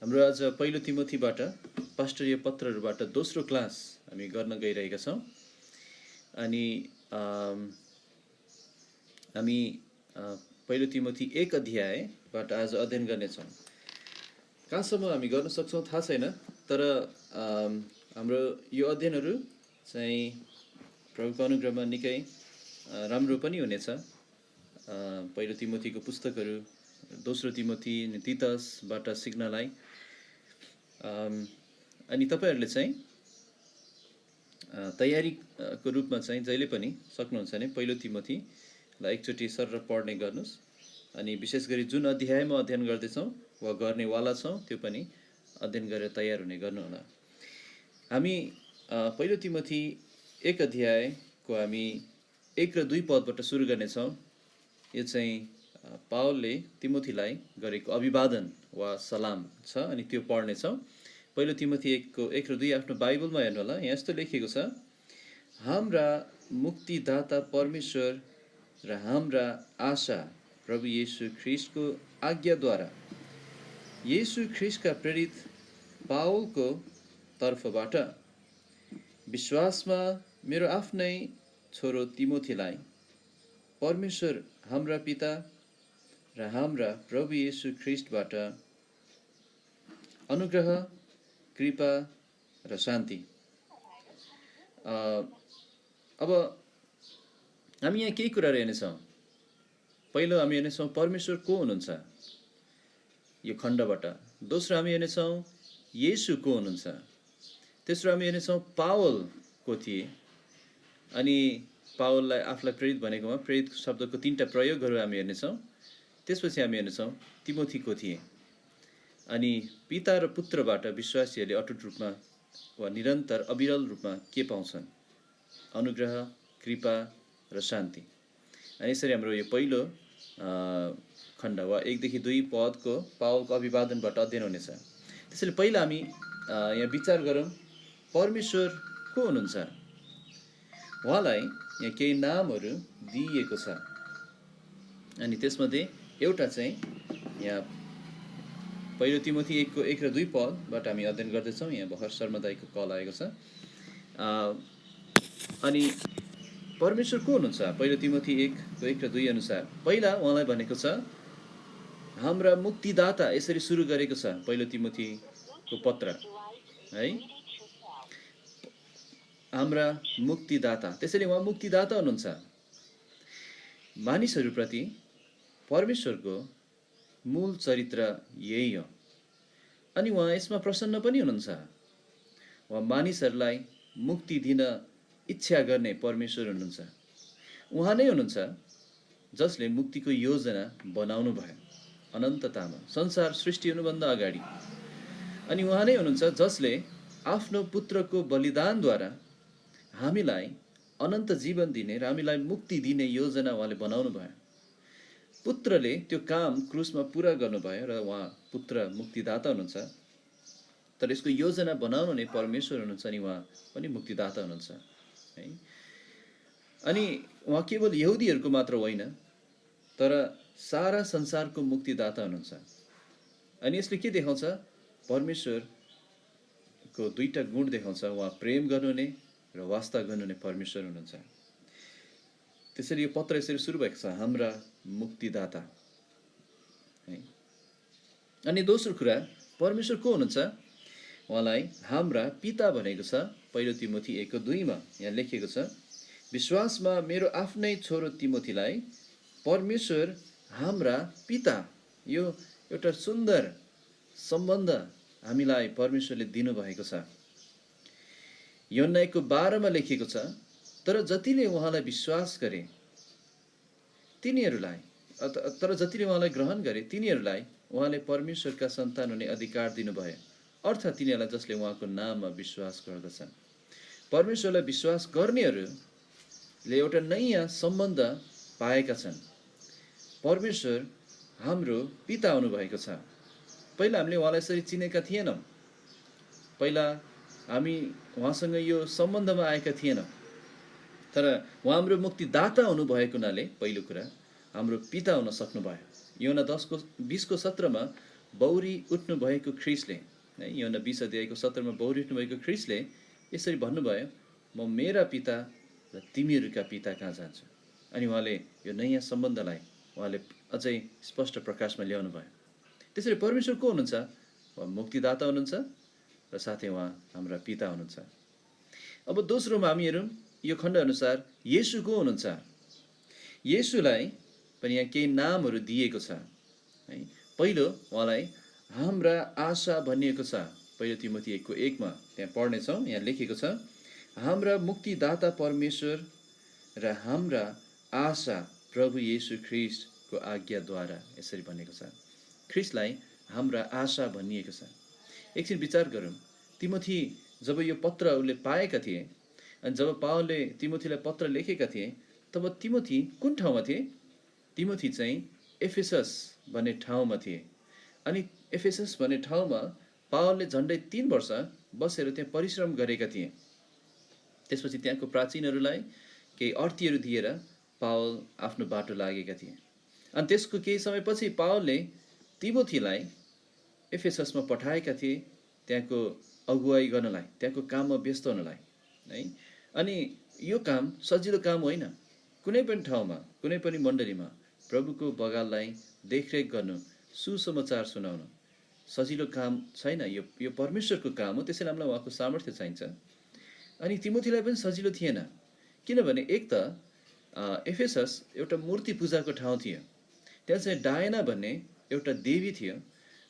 हाम्रो आज पहिलो तिमोथीबाट पास्टरीय पत्रहरूबाट दोस्रो क्लास हामी गर्न गइरहेका छौँ। अनि हामी पहिलो तिमोथी 1 अध्यायबाट आज अध्ययन गर्नेछौँ। कहाँसम्म हामी गर्न सक्छौँ थाहा छैन, तर हाम्रो यो अध्ययनहरू चाहिँ प्रभुको अनुग्रहमा निकै राम्रो पनि हुनेछ। पहिलो तिमोथीको पुस्तकहरू, दोस्रो तिमोथी, तीतसबाट सिक्नलाई अनि तपाईहरूले चाहिँ तयारीको रूपमा चाहिँ जहिले पनि सक्नुहुन्छ भने पहिलो तिमोथीलाई एकचोटि सर पढ्ने गर्नुहोस्। अनि विशेष गरी जुन अध्यायमा अध्ययन गर्दैछौँ वा गर्नेवाला छौँ त्यो पनि अध्ययन गरेर तयार हुने गर्नुहोला। हामी पहिलो तिमोथी 1 अध्यायको हामी 1 र 2 पदबाट सुरु गर्नेछौँ। यो चाहिँ पावलले तिमोथीलाई गरेको अभिवादन वा सलाम छ अनि त्यो पढ्नेछौँ। पहिलो तिमोथी 1 र 2 आफ्नो बाइबलमा हेर्नु होला। यहाँ यस्तो लेखिएको छ, हाम्रा मुक्तिदाता परमेश्वर र हाम्रा आशा प्रभु येशू ख्रिस्टको आज्ञाद्वारा येशू ख्रिस्टका प्रेरित पावलको तर्फबाट विश्वासमा मेरो आफ्नै छोरो तिमोथीलाई परमेश्वर हाम्रा पिता र हाम्रा प्रभु येशू ख्रिस्टबाट अनुग्रह, कृपा र शान्ति। अब हामी यहाँ केही कुराहरू हेर्नेछौँ। पहिलो हामी हेर्नेछौँ परमेश्वर को हुनुहुन्छ यो खण्डबाट। दोस्रो हामी हेर्नेछौँ येशू को हुनुहुन्छ। तेस्रो हामी हेर्नेछौँ पावल को थिए। अनि पावललाई आफूलाई प्रेरित भनेकोमा प्रेरित शब्दको 3टा प्रयोगहरू हामी हेर्नेछौँ। त्यसपछि हामी हेर्नेछौँ तिमोथी को थिए। अनि पिता र पुत्रबाट विश्वासीहरूले अटुट रूपमा वा निरन्तर अविरल रूपमा के पाउँछन्? अनुग्रह, कृपा र शान्ति। अनि यसरी हाम्रो यो पहिलो खण्ड वा 1 देखि 2 पदको पावलको अभिवादनबाट अध्ययन हुनेछ। त्यसैले पहिला हामी यहाँ विचार गरौँ परमेश्वर को हुनुहुन्छ। उहाँलाई यहाँ केही नामहरू दिइएको छ। अनि त्यसमध्ये एउटा चाहिँ यहाँ पहिलो तिमोथी 1 र 2 पदबाट हामी अध्ययन गर्दैछौँ। यहाँ भर्खर शर्मादाईको कल आएको छ। अनि परमेश्वर को हुनुहुन्छ? पहिलो तिमोथी 1 र 2 अनुसार पहिला उहाँलाई भनेको छ हाम्रा मुक्तिदाता। यसरी सुरु गरेको छ पहिलो तिमोथीको पत्र है, हाम्रा मुक्तिदाता। त्यसैले उहाँ मुक्तिदाता हुनुहुन्छ। मानिसहरूप्रति परमेश्वरको मूल चरित्र यही हो। अनि उहाँ यसमा प्रसन्न पनि हुनुहुन्छ। उहाँ मानिसहरूलाई मुक्ति दिन इच्छा गर्ने परमेश्वर हुनुहुन्छ। उहाँ नै हुनुहुन्छ जसले मुक्तिको योजना बनाउनु भयो अनन्ततामा, संसार सृष्टि हुनुभन्दा अगाडि। अनि उहाँ नै हुनुहुन्छ जसले आफ्नो पुत्रको बलिदानद्वारा हामीलाई अनन्त जीवन दिने र हामीलाई मुक्ति दिने योजना उहाँले बनाउनु भयो। पुत्रले त्यो काम क्रुसमा पुरा गर्नुभयो र उहाँ पुत्र मुक्तिदाता हुनुहुन्छ। तर यसको योजना बनाउनु नै परमेश्वर हुनुहुन्छ अनि उहाँ पनि मुक्तिदाता हुनुहुन्छ है। अनि उहाँ केवल यहुदीहरूको मात्र होइन, तर सारा संसारको मुक्तिदाता हुनुहुन्छ। अनि यसले के देखाउँछ? परमेश्वरको 2टा गुण देखाउँछ। उहाँ प्रेम गर्नुहुने र वास्ता गर्नुहुने परमेश्वर हुनुहुन्छ। त्यसरी यो पत्र यसरी सुरु भएको छ, हाम्रा मुक्तिदाता है। अनि दोस्रो कुरा, परमेश्वर को हुनुहुन्छ? उहाँलाई हाम्रा पिता भनेको छ। पहिलो तिमोथी 1:2 यहाँ लेखिएको छ, विश्वासमा मेरो आफ्नै छोरो तिमोथीलाई परमेश्वर हाम्रा पिता। यो एउटा सुन्दर सम्बन्ध हामीलाई परमेश्वरले दिनुभएको छ। योहन्ना 1:12 लेखिएको छ, तर जतिले उहाँलाई विश्वास गरे तिनीहरूलाई, तर जतिले उहाँलाई ग्रहण गरे तिनीहरूलाई उहाँले परमेश्वरका सन्तान हुने अधिकार दिनुभयो, अर्थात् तिनीहरूलाई जसले उहाँको नाममा विश्वास गर्दछन्। परमेश्वरलाई विश्वास गर्नेहरूले एउटा नयाँ सम्बन्ध पाएका छन्। परमेश्वर हाम्रो पिता हुनुभएको छ। पहिला हामीले उहाँलाई यसरी चिनेका थिएनौँ। पहिला हामी उहाँसँग यो सम्बन्धमा आएका थिएनौँ। तर उहाँ हाम्रो मुक्तिदाता हुनुभएको हुनाले पहिलो कुरा हाम्रो पिता हुन सक्नुभयो। योहन्ना 10:20-17 बौरी उठ्नु भएको ख्रिस्टले, है, योहन्ना 20 अध्यायको 17 बौरी उठ्नु भएको ख्रिस्टले यसरी भन्नुभयो, म मेरा पिता र तिमीहरूका पिता कहाँ जान्छु। अनि उहाँले यो नयाँ सम्बन्धलाई उहाँले अझै स्पष्ट प्रकाशमा ल्याउनु भयो। त्यसरी परमेश्वर को हुनुहुन्छ? उहाँ मुक्तिदाता हुनुहुन्छ र साथै उहाँ हाम्रा पिता हुनुहुन्छ। अब दोस्रोमा हामी हेरौँ यो खण्डअनुसार येशू को हुनुहुन्छ। येशूलाई पनि यहाँ केही नामहरू दिएको छ, है। पहिलो उहाँलाई हाम्रा आशा भनिएको छ। पहिलो तिमोथी 1:1 त्यहाँ पढ्नेछौँ। यहाँ लेखेको छ, हाम्रा मुक्तिदाता परमेश्वर र हाम्रा आशा प्रभु येशू ख्रिस्टको आज्ञाद्वारा, यसरी भनेको छ। ख्रिस्टलाई हाम्रा आशा भनिएको छ। एकछिन विचार गरौँ। तिमोथी जब यो पत्र उसले पाएका थिए अनि जब पावलले तिमोथीलाई पत्र लेखेका थिए, तब तिमोथी कुन ठाउँमा थिए? तिमोथी चाहिँ एफेसस भन्ने ठाउँमा थिए। अनि एफेसस भन्ने ठाउँमा पावलले झन्डै 3 वर्ष बसेर त्यहाँ परिश्रम गरेका थिए। त्यसपछि त्यहाँको प्राचीनहरूलाई केही अर्थीहरू दिएर पावल आफ्नो बाटो लागेका थिए। अनि त्यसको केही समयपछि पावलले तिमोथीलाई एफेससमा पठाएका थिए, त्यहाँको अगुवाई गर्नलाई, त्यहाँको काममा व्यस्त हुनलाई, है। अनि यो काम सजिलो काम होइन। कुनै पनि ठाउँमा, कुनै पनि मण्डलीमा प्रभुको बगाललाई देखरेख गर्नु, सुसमाचार सुनाउनु सजिलो काम छैन। यो परमेश्वरको काम हो, त्यसैले हामीलाई उहाँको सामर्थ्य चाहिन्छ। अनि तिमोथीलाई पनि सजिलो थिएन, किनभने एक त एफेसस एउटा मूर्ति पूजाको ठाउँ थियो। त्यहाँ चाहिँ डायना भन्ने एउटा देवी थियो,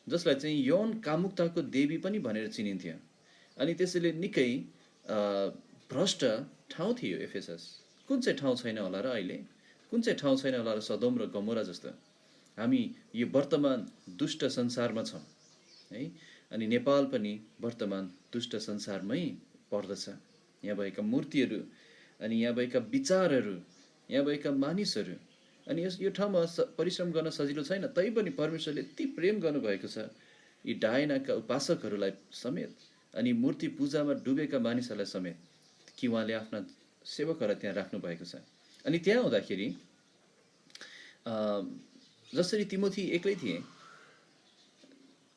जसलाई चाहिँ यौन कामुकताको देवी पनि भनेर चिनिन्थ्यो। अनि त्यसैले निकै भ्रष्ट ठाउँ थियो एफेसस। कुन चाहिँ ठाउँ छैन होला र अहिले? कुन चाहिँ ठाउँ छैन होला र सदोम र गमोरा जस्तो? हामी यो वर्तमान दुष्ट संसारमा छौँ, है। अनि नेपाल पनि वर्तमान दुष्ट संसारमै पर्दछ। यहाँ भएका मूर्तिहरू, अनि यहाँ भएका विचारहरू, यहाँ भएका मानिसहरू, अनि यो ठाउँमा परिश्रम गर्न सजिलो छैन। तैपनि परमेश्वरले यति प्रेम गर्नुभएको छ यी डायनाका उपासकहरूलाई समेत, अनि मूर्ति पूजामा डुबेका मानिसहरूलाई समेत, कि उहाँले आफ्ना सेवकहरूलाई त्यहाँ राख्नु भएको छ। अनि त्यहाँ हुँदाखेरि जसरी तिमोथी एक्लै थिए,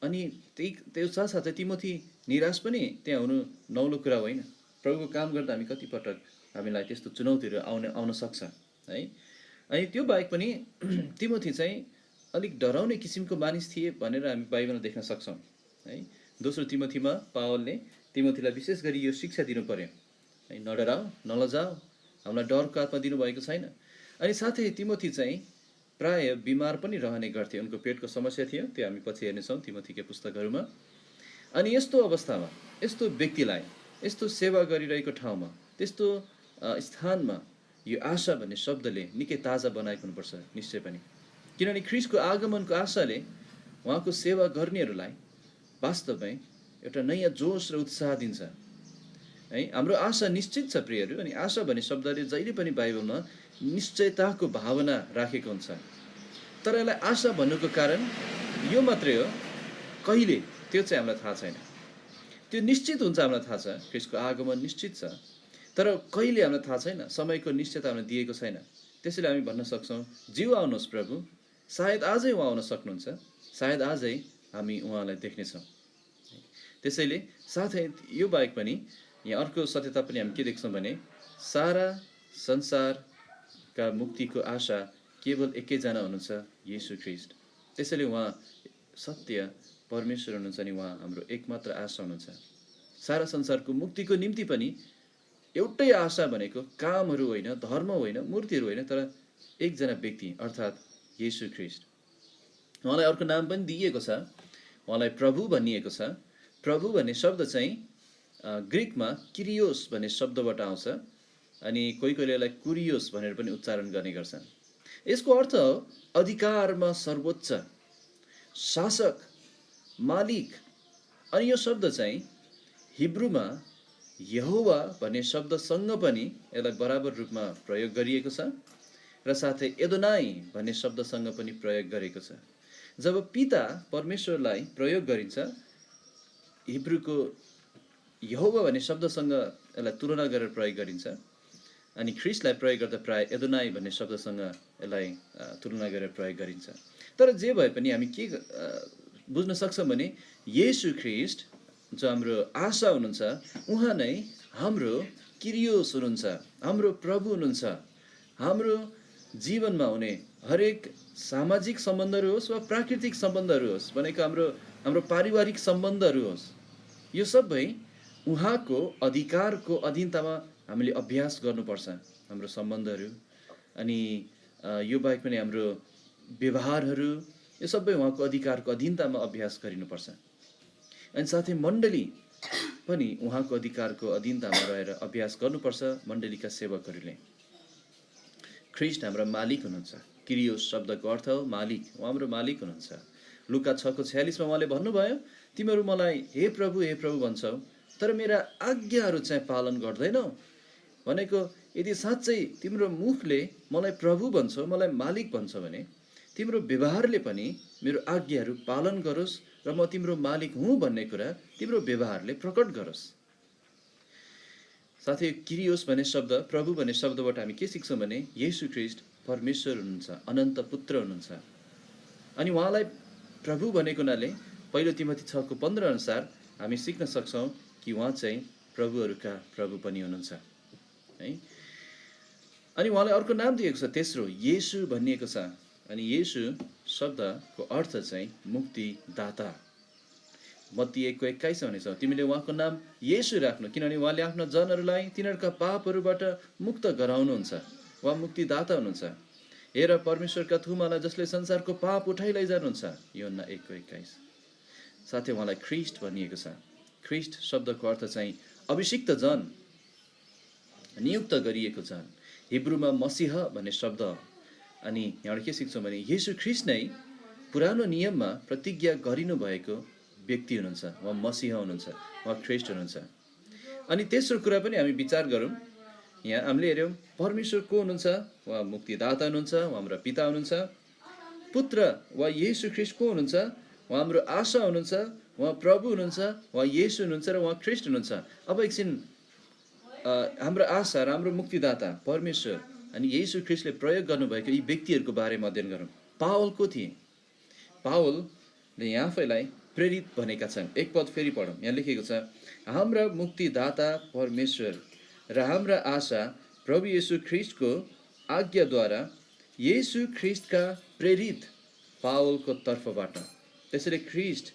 अनि त्यो साथसाथै तिमोथी निराश पनि त्यहाँ हुनु नौलो कुरा होइन। प्रभुको काम गर्दा हामी कतिपटक हामीलाई त्यस्तो चुनौतीहरू आउन सक्छ, है। अनि त्यो बाहेक पनि तिमोथी चाहिँ अलिक डराउने किसिमको मानिस थिए भनेर हामी बाइबलमा देख्न सक्छौँ, है। दोस्रो तिमोथीमा पावलले तिमोथीलाई विशेष गरी यो शिक्षा दिनु पर्यो, है। नडराऊ, नलजाऊ, हामीलाई डरको आत्मा दिनुभएको छैन। अनि साथै तिमोथी चाहिँ प्राय बिमार पनि रहने गर्थे, उनको पेटको समस्या थियो, त्यो हामी पछि हेर्नेछौँ तिमोथीका पुस्तकहरूमा। अनि यस्तो अवस्थामा, यस्तो व्यक्तिलाई यस्तो सेवा गरिरहेको ठाउँमा, त्यस्तो स्थानमा यो आशा भन्ने शब्दले निकै ताजा बनाएको हुनुपर्छ निश्चय पनि। किनभने ख्रिस्टको आगमनको आशाले उहाँको सेवा गर्नेहरूलाई वास्तवमै एउटा नयाँ जोस र उत्साह दिन्छ, है। हाम्रो आशा निश्चित छ प्रियहरू। अनि आशा भन्ने शब्दले जहिले पनि बाइबलमा निश्चयताको भावना राखेको हुन्छ। तर यसलाई आशा भन्नुको कारण यो मात्रै हो, कहिले त्यो चाहिँ हामीलाई थाहा छैन। त्यो निश्चित हुन्छ हामीलाई थाहा छ, ख्रिस्टको आगमन निश्चित छ, तर कहिले हामीलाई थाहा छैन, समयको निश्चयता हामीलाई दिएको छैन। त्यसैले हामी भन्न सक्छौँ, जिउ आउनुहोस् प्रभु, सायद आजै उहाँ आउन सक्नुहुन्छ, सायद आजै हामी उहाँलाई देख्नेछौँ। त्यसैले साथै यो बाहेक पनि यहाँ अर्को सत्यता पनि हामी के देख्छौँ भने, सारा संसारका मुक्तिको आशा केवल एकैजना हुनुहुन्छ, येशू ख्रिस्ट। त्यसैले उहाँ सत्य परमेश्वर हुनुहुन्छ, अनि उहाँ हाम्रो एकमात्र आशा हुनुहुन्छ। सारा संसारको मुक्तिको निम्ति पनि एउटै आशा भनेको कामहरू होइन, धर्म होइन, मूर्तिहरू होइन, तर एकजना व्यक्ति अर्थात् येशू ख्रिस्ट। उहाँलाई अर्को नाम पनि दिइएको छ, उहाँलाई प्रभु भनिएको छ। प्रभु भन्ने शब्द चाहिँ ग्रिकमा किरियोस भन्ने शब्दबाट आउँछ, अनि कोही कोहीले यसलाई कुरियोस भनेर पनि उच्चारण गर्ने गर्छन्। यसको अर्थ हो अधिकारमा सर्वोच्च, शासक, मालिक। अनि यो शब्द चाहिँ हिब्रूमा यहोवा भन्ने शब्दसँग पनि यसलाई बराबर रूपमा प्रयोग गरिएको छ, र साथै एदोनाई भन्ने शब्दसँग पनि प्रयोग गरेको छ। जब पिता परमेश्वरलाई प्रयोग गरिन्छ, हिब्रूको यहोवा भन्ने शब्दसँग यसलाई तुलना गरेर प्रयोग गरिन्छ, अनि ख्रिस्टलाई प्रयोग गर्दा प्राय एदोनाई भन्ने शब्दसँग यसलाई तुलना गरेर प्रयोग गरिन्छ। तर जे भए पनि हामी के बुझ्न सक्छौँ भने येशू ख्रीष्ट जो हाम्रो आशा हुनुहुन्छ, उहाँ नै हाम्रो किरियोस हुनुहुन्छ, हाम्रो प्रभु हुनुहुन्छ। हाम्रो जीवनमा हुने हरेक सामाजिक सम्बन्धहरू होस् वा प्राकृतिक सम्बन्धहरू होस्, भनेको हाम्रो पारिवारिक सम्बन्धहरू होस्, यो सबै उहाँको अधिकारको अधीनतामा हामीले अभ्यास गर्नुपर्छ। हाम्रो सम्बन्धहरू अनि यो बाहेक पनि हाम्रो व्यवहारहरू, यो सबै उहाँको अधिकारको अधीनतामा अभ्यास गरिनुपर्छ। अनि साथै मण्डली पनि उहाँको अधिकारको अधीनतामा रहेर अभ्यास गर्नुपर्छ। मण्डलीका सेवकहरूले ख्रीष्ट हाम्रा मालिक हुनुहुन्छ। किरियोस शब्दको अर्थ हो मालिक, उहाँ हाम्रो मालिक हुनुहुन्छ। लुका 6:46 उहाँले भन्नुभयो, तिमीहरू मलाई हे प्रभु भन्छौ, तर मेरा आज्ञाहरू चाहिँ पालन गर्दैनौ। भनेको यदि साँच्चै तिम्रो मुखले मलाई प्रभु भन्छौ, मलाई मालिक भन्छौ भने तिम्रो व्यवहारले पनि मेरो आज्ञाहरू पालन गरोस् र म तिम्रो मालिक हुँ भन्ने कुरा तिम्रो व्यवहारले प्रकट गरोस्। साथै किरियोस भन्ने शब्द, प्रभु भन्ने शब्दबाट हामी के सिक्छौँ भने येशू ख्रीष्ट परमेश्वर हुनुहुन्छ, अनन्त पुत्र हुनुहुन्छ। अनि उहाँलाई प्रभु भनेको हुनाले पहिलो तिमोथी 6:15 अनुसार हामी सिक्न सक्छौँ कि उहाँ चाहिँ प्रभुहरूका प्रभु पनि हुनुहुन्छ है। अनि उहाँलाई अर्को नाम दिएको छ, तेस्रो येशू भनिएको छ। अनि येशू शब्दको अर्थ चाहिँ मुक्तिदाता। मत्ती 1:21 भनेछ, तिमीले उहाँको नाम येशू राख्नु, किनभने उहाँले आफ्ना जनहरूलाई तिनीहरूका पापहरूबाट मुक्त गराउनुहुन्छ। उहाँ मुक्तिदाता हुनुहुन्छ। हेर परमेश्वरका थुमालाई जसले संसारको पाप उठाइ लैजानुहुन्छ, यूहन्ना 1:21। साथै उहाँलाई ख्रीष्ट भनिएको छ। ख्रीष्ट शब्दको अर्थ चाहिँ अभिषिक्त जन, नियुक्त गरिएको जन। हिब्रूमा मसीह भन्ने शब्द। अनि यहाँबाट के सिक्छौँ भने येशू ख्रीष्ट नै पुरानो नियममा प्रतिज्ञा गरिनु भएको व्यक्ति हुनुहुन्छ। उहाँ मसीह हुनुहुन्छ, उहाँ ख्रीष्ट हुनुहुन्छ। अनि तेस्रो कुरा पनि हामी विचार गरौँ। यहाँ हामीले हेऱ्यौँ परमेश्वर को हुनुहुन्छ, उहाँ मुक्तिदाता हुनुहुन्छ, उहाँ हाम्रो पिता हुनुहुन्छ। पुत्र वा येशू ख्रीष्ट को हुनुहुन्छ, उहाँ हाम्रो आशा हुनुहुन्छ, उहाँ प्रभु हुनुहुन्छ, उहाँ येशू हुनुहुन्छ र उहाँ ख्रीष्ट हुनुहुन्छ। अब एकछिन हाम्रो आशा र हाम्रो मुक्तिदाता परमेश्वर अनि येशू ख्रीष्टले प्रयोग गर्नुभएको यी व्यक्तिहरूको बारेमा अध्ययन गरौँ। पावल को थिए? पावलले यहाँ आफैलाई प्रेरित भनेका छन्। एक पद फेरि पढौँ। यहाँ लेखेको छ, हाम्रा मुक्तिदाता परमेश्वर र हाम्रा आशा प्रभु येशू ख्रीष्टको आज्ञाद्वारा येशू ख्रीष्टका प्रेरित पावलको तर्फबाट। त्यसैले ख्रीष्ट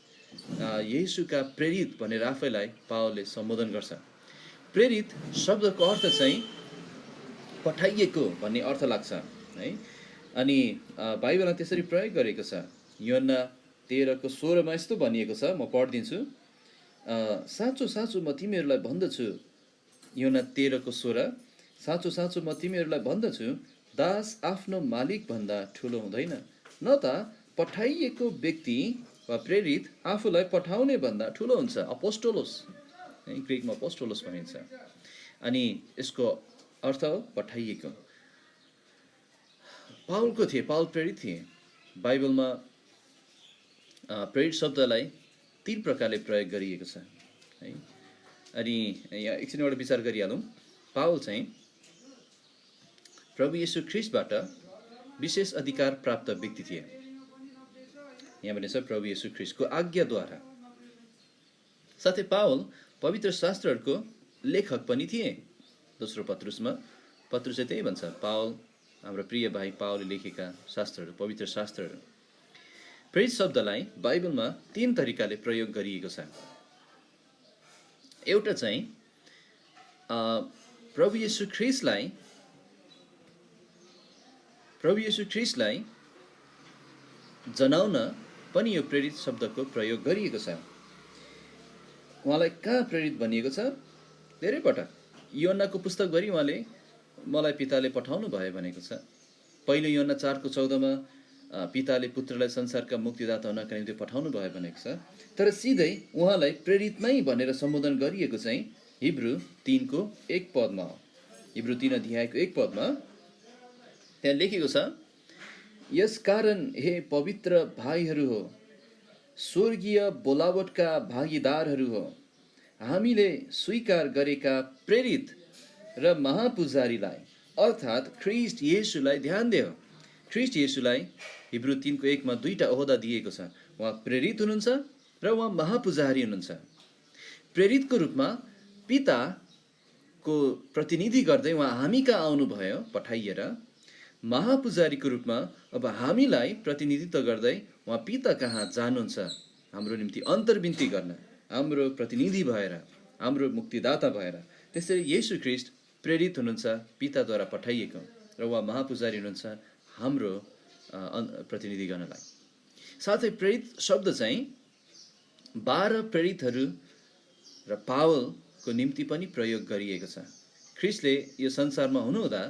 येशूका प्रेरित भनेर आफैलाई पावलले सम्बोधन गर्छ। प्रेरित शब्दको अर्थ चाहिँ पठाइएको भन्ने अर्थ लाग्छ है। अनि बाइबलमा त्यसरी प्रयोग गरेको छ। यूहन्ना 13:16 यस्तो भनिएको छ, म पढिदिन्छु। साँचो साँचो म तिमीहरूलाई भन्दछु, यूहन्ना 13:16, साँचो साँचो म तिमीहरूलाई भन्दछु, दास आफ्नो मालिक भन्दा ठुलो हुँदैन, न त पठाइएको व्यक्ति वा प्रेरित आफूलाई पठाउने भन्दा ठुलो हुन्छ। अपोस्टोलोस, ग्रिकमा अपोस्टोलोस भनिन्छ। अनि यसको अर्थ हो पठाइएको। पावलको थिए, पावल प्रेरित थिए। बाइबलमा प्रेरित शब्दलाई 3 प्रकारले प्रयोग गरिएको छ है। अनि यहाँ एकछिनबाट विचार गरिहालौँ। पावल चाहिँ प्रभु येशू ख्रीष्टबाट विशेष अधिकार प्राप्त व्यक्ति थिए। यहाँ भनेछ प्रभु येशू ख्रीष्टको आज्ञाद्वारा। साथै पावल पवित्र शास्त्रहरूको लेखक पनि थिए। दोस्रो पत्रुसमा पत्रुसले त्यही भन्छ, पावल हाम्रो प्रिय भाइ पावलले लेखेका शास्त्रहरू, पवित्र शास्त्रहरू। प्रेरित शब्दलाई बाइबलमा 3 तरिकाले प्रयोग गरिएको छ। एउटा चाहिँ प्रभु येशू ख्रीष्टलाई जनाउन पनि यो प्रेरित शब्दको प्रयोग गरिएको छ। उहाँलाई कहाँ प्रेरित भनिएको छ? धेरै पटक। यूहन्नाको पुस्तकभरि उहाँले मलाई पिताले पठाउनु भयो भनेको छ। पहिलो यूहन्ना 4:14 पिताले पुत्रलाई संसारका मुक्तिदाता हुनका निम्ति पठाउनु भयो भनेको छ। तर सिधै उहाँलाई प्रेरित नै भनेर सम्बोधन गरिएको चाहिँ हिब्रू 3:1 हो। हिब्रू 3 अध्यायको 1 पदमा त्यहाँ लेखेको छ, यस कारण हे पवित्र भाइहरू हो, स्वर्गीय बोलावटका भागीदारहरू हो, हामीले स्वीकार गरेका प्रेरित र महापुजारीलाई अर्थात् ख्रीष्ट येशूलाई ध्यान देऊ। ख्रीष्ट येशूलाई हिब्रू 3:1 दुईटा ओहदा दिएको छ। उहाँ प्रेरित हुनुहुन्छ र उहाँ महापुजारी हुनुहुन्छ। प्रेरितको रूपमा पिताको प्रतिनिधि गर्दै उहाँ हामी कहाँ आउनुभयो पठाइएर। महापुजारीको रूपमा अब हामीलाई प्रतिनिधित्व गर्दै उहाँ पिता कहाँ जानुहुन्छ हाम्रो निम्ति अन्तर्विन्ती गर्न, हाम्रो प्रतिनिधि भएर, हाम्रो मुक्तिदाता भएर। त्यसरी येशू ख्रीष्ट प्रेरित हुनुहुन्छ पिताद्वारा पठाइएको, र उहाँ महापुजारी हुनुहुन्छ हाम्रो प्रतिनिधि गर्नलाई। साथै प्रेरित शब्द चाहिँ 12 प्रेरितहरू र पावलको निम्ति पनि प्रयोग गरिएको छ। ख्रीष्टले यो संसारमा हुनुहुँदा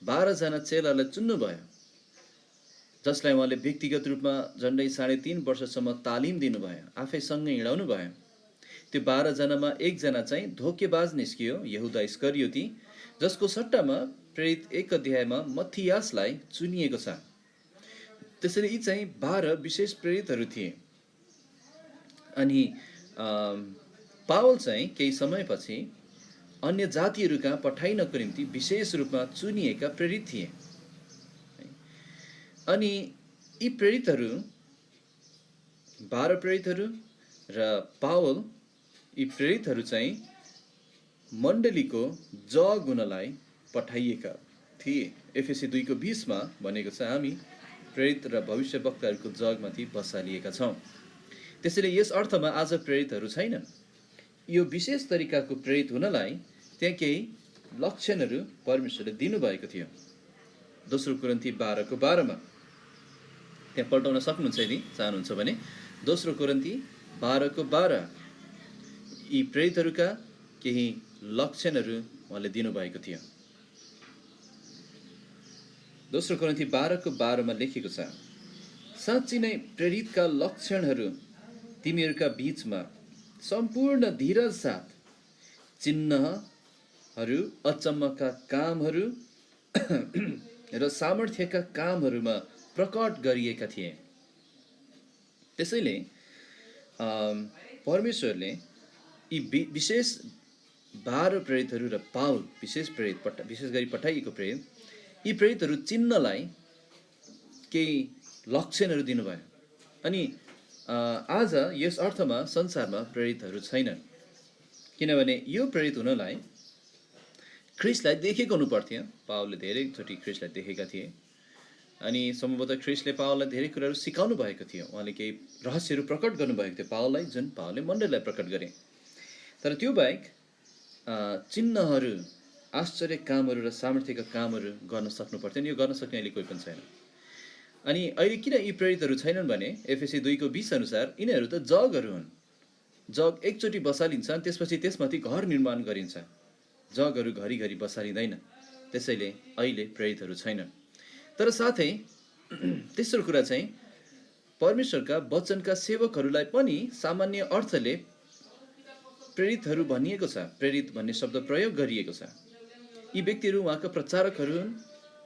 12 जना चेलालाई चुन्नुभयो, जसलाई उहाँले व्यक्तिगत रूपमा झन्डै 3.5 वर्षसम्म तालिम दिनुभयो, आफै सँगै हिँडाउनु भयो। त्यो 12 जनामा एकजना चाहिँ धोकेबाज निस्कियो, यहुदा इस्करियोती, जसको सट्टामा प्रेरित 1 अध्यायमा मत्थियासलाई चुनिएको छ। त्यसरी यी चाहिँ 12 विशेष प्रेरितहरू थिए। अनि पावल चाहिँ केही समयपछि अन्य जातिहरू कहाँ पठाइनको निम्ति विशेष रूपमा चुनिएका प्रेरित थिए। अनि यी प्रेरितहरू 12 प्रेरितहरू र पावल, यी प्रेरितहरू चाहिँ मण्डलीको जग हुनलाई पठाइएका थिए। एफएसी 2:20 भनेको छ, हामी प्रेरित र भविष्यवक्ताहरूको जगमाथि बसालिएका छौँ। त्यसैले यस अर्थमा आज प्रेरितहरू छैनन्। यो विशेष तरिकाको प्रेरित हुनलाई त्यहाँ केही लक्षणहरू परमेश्वरले दिनुभएको थियो। दोस्रो कोरिन्थी 12:12 त्यहाँ पल्टाउन सक्नुहुन्छ यदि चाहनुहुन्छ भने। दोस्रो कोरिन्थी 12:12 यी प्रेरितहरूका केही लक्षणहरू उहाँले दिनुभएको थियो। दोस्रो कोरिन्थी 12:12 लेखेको छ, साँच्चै नै प्रेरितका लक्षणहरू तिमीहरूका बीचमा सम्पूर्ण धीरज साथ चिन्हहरू, अचम्मका कामहरू र सामर्थ्यका कामहरूमा प्रकट गरिएका थिए। त्यसैले परमेश्वरले यी विशेष 12 प्रेरितहरू र पावल विशेष गरी पठाइएको प्रेरित, यी प्रेरितहरू चिन्नलाई केही लक्षणहरू दिनुभयो। अनि आज यस अर्थमा संसारमा प्रेरितहरू छैनन्, किनभने यो प्रेरित हुनलाई ख्रीष्टलाई देखेको हुनुपर्थ्यो। पावलले धेरैचोटि ख्रीष्टलाई देखेका थिए, अनि सम्भवतः ख्रीष्टले पावललाई धेरै कुराहरू सिकाउनु भएको थियो। उहाँले केही रहस्यहरू प्रकट गर्नुभएको थियो पावललाई, जुन पावलले मण्डलीलाई प्रकट गरे। तर त्यो बाहेक चिन्हहरू, आश्चर्य कामहरू र सामर्थ्यका कामहरू गर्न सक्नु पर्थ्यो। यो गर्न सक्ने अहिले कोही पनि छैन। अनि अहिले किन यी प्रेरितहरू छैनन् भने एफएसी 2:20 अनुसार यिनीहरू त जगहरू हुन्। जग एकचोटि बसालिन्छ, त्यसपछि त्यसमाथि घर निर्माण गरिन्छ। जगहरू घरिघरि बसालिँदैन। त्यसैले अहिले प्रेरितहरू छैनन्। तर साथै तेस्रो कुरा चाहिँ परमेश्वरका वचनका सेवकहरूलाई पनि सामान्य अर्थले प्रेरितहरू भनिएको छ। प्रेरित भन्ने शब्द प्रयोग गरिएको छ। यी व्यक्तिहरू उहाँका प्रचारकहरू हुन्,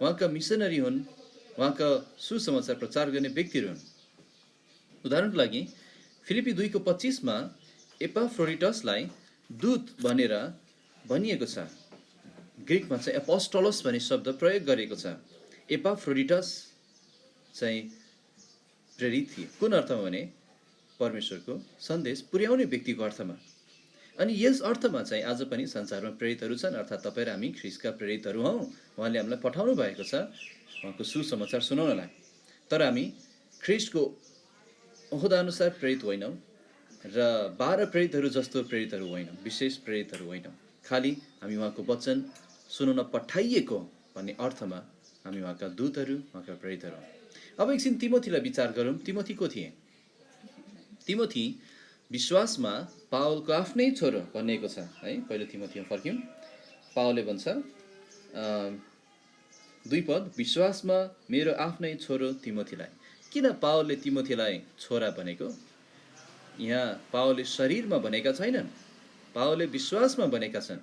उहाँका मिसनरी हुन्, उहाँका सुसमाचार प्रचार गर्ने व्यक्तिहरू हुन्। उदाहरणको लागि फिलिपी 2:25 एपाफ्रोडिटसलाई दूत भनेर भनिएको छ। ग्रिकमा चाहिँ एपोस्टोलस भन्ने शब्द प्रयोग गरिएको छ। एपाफ्रोडिटस चाहिँ प्रेरित थिए। कुन अर्थमा भने परमेश्वरको सन्देश पुर्याउने व्यक्तिको अर्थमा। अनि यस अर्थमा चाहिँ आज पनि संसारमा प्रेरितहरू छन्, अर्थात् तपाईँ र हामी ख्रीष्टका प्रेरितहरू हौँ। उहाँले हामीलाई पठाउनु भएको छ उहाँको सुसमाचार सुनाउनलाई। तर हामी ख्रीष्टको ओहदाअनुसार प्रेरित होइनौँ र 12 प्रेरितहरू जस्तो प्रेरितहरू होइनौँ, विशेष प्रेरितहरू होइनौँ। खालि हामी उहाँको वचन सुनाउन पठाइएको भन्ने अर्थमा हामी उहाँका दूतहरू, उहाँका प्रेरितहरू। अब एकछिन तिमोथीलाई विचार गरौँ। तिमोथी को थिए? तिमोथी विश्वासमा पावलको आफ्नै छोरो भनिएको छ है। पहिलो तिमोथीमा फर्क्यौँ। पावलले भन्छ 2 पद, विश्वासमा मेरो आफ्नै छोरो तिमोथीलाई। किन पावलले तिमोथीलाई छोरा भनेको? यहाँ पावलले शरीरमा भनेका छैनन्, पावलले विश्वासमा भनेका छन्।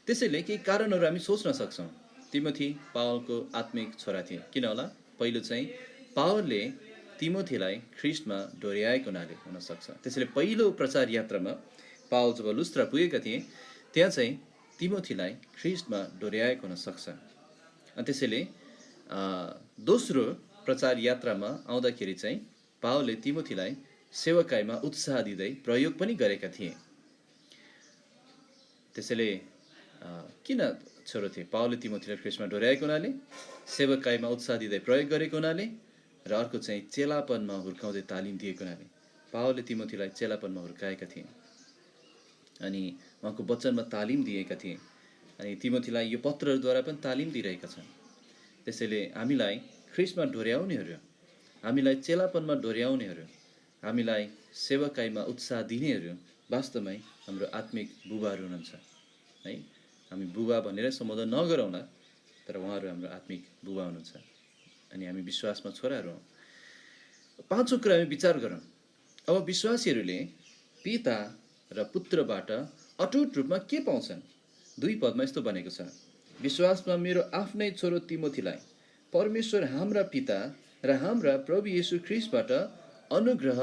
त्यसैले केही कारणहरू हामी सोच्न सक्छौँ। तिमोथी पावलको आत्मिक छोरा थिए। किन होला? पहिलो चाहिँ पावलले तिमोथीलाई ख्रीष्टमा डोर्याएको हुनाले हुनसक्छ। त्यसैले पहिलो प्रचार यात्रामा पावल जब लुस्त्रा पुगेका थिए, त्यहाँ चाहिँ तिमोथीलाई ख्रीष्टमा डोर्याएको हुनसक्छ। अनि त्यसैले दोस्रो प्रचार यात्रामा आउँदाखेरि चाहिँ पावलले तिमोथीलाई सेवकाईमा उत्साह दिँदै प्रयोग पनि गरेका थिए। त्यसैले किन छोरो थिए? पावलले तिमोथीलाई ख्रीष्टमा डोर्याएको हुनाले, सेवकाईमा उत्साह दिँदै प्रयोग गरेको हुनाले, र अर्को चाहिँ चेलापनमा हुर्काउँदै तालिम दिएको हुनाले पावलले तिमोथीलाई चेलापनमा हुर्काएका थिए अनि उहाँको वचनमा तालिम दिएका थिए। अनि तिमोथीलाई यो पत्रहरूद्वारा पनि तालिम दिइरहेका छन्। त्यसैले हामीलाई ख्रीष्टमा डोर्याउनेहरू, हामीलाई चेलापनमा डोर्याउनेहरू, हामीलाई सेवकाईमा उत्साह दिनेहरू वास्तवमै हाम्रो आत्मिक बुबाहरू हुनुहुन्छ है। हामी बुबा भनेर सम्बोधन नगरौँला, तर उहाँहरू हाम्रो आत्मिक बुबा हुनुहुन्छ अनि हामी विश्वासमा छोराहरू हौँ। पाँचौँ कुरा हामी विचार गरौँ। अब विश्वासीहरूले पिता र पुत्रबाट अटुट रूपमा के पाउँछन्? 2 पदमा यस्तो भनेको छ, विश्वासमा मेरो आफ्नै छोरो तिमोथीलाई परमेश्वर हाम्रा पिता र हाम्रा प्रभु येशू ख्रीष्टबाट अनुग्रह,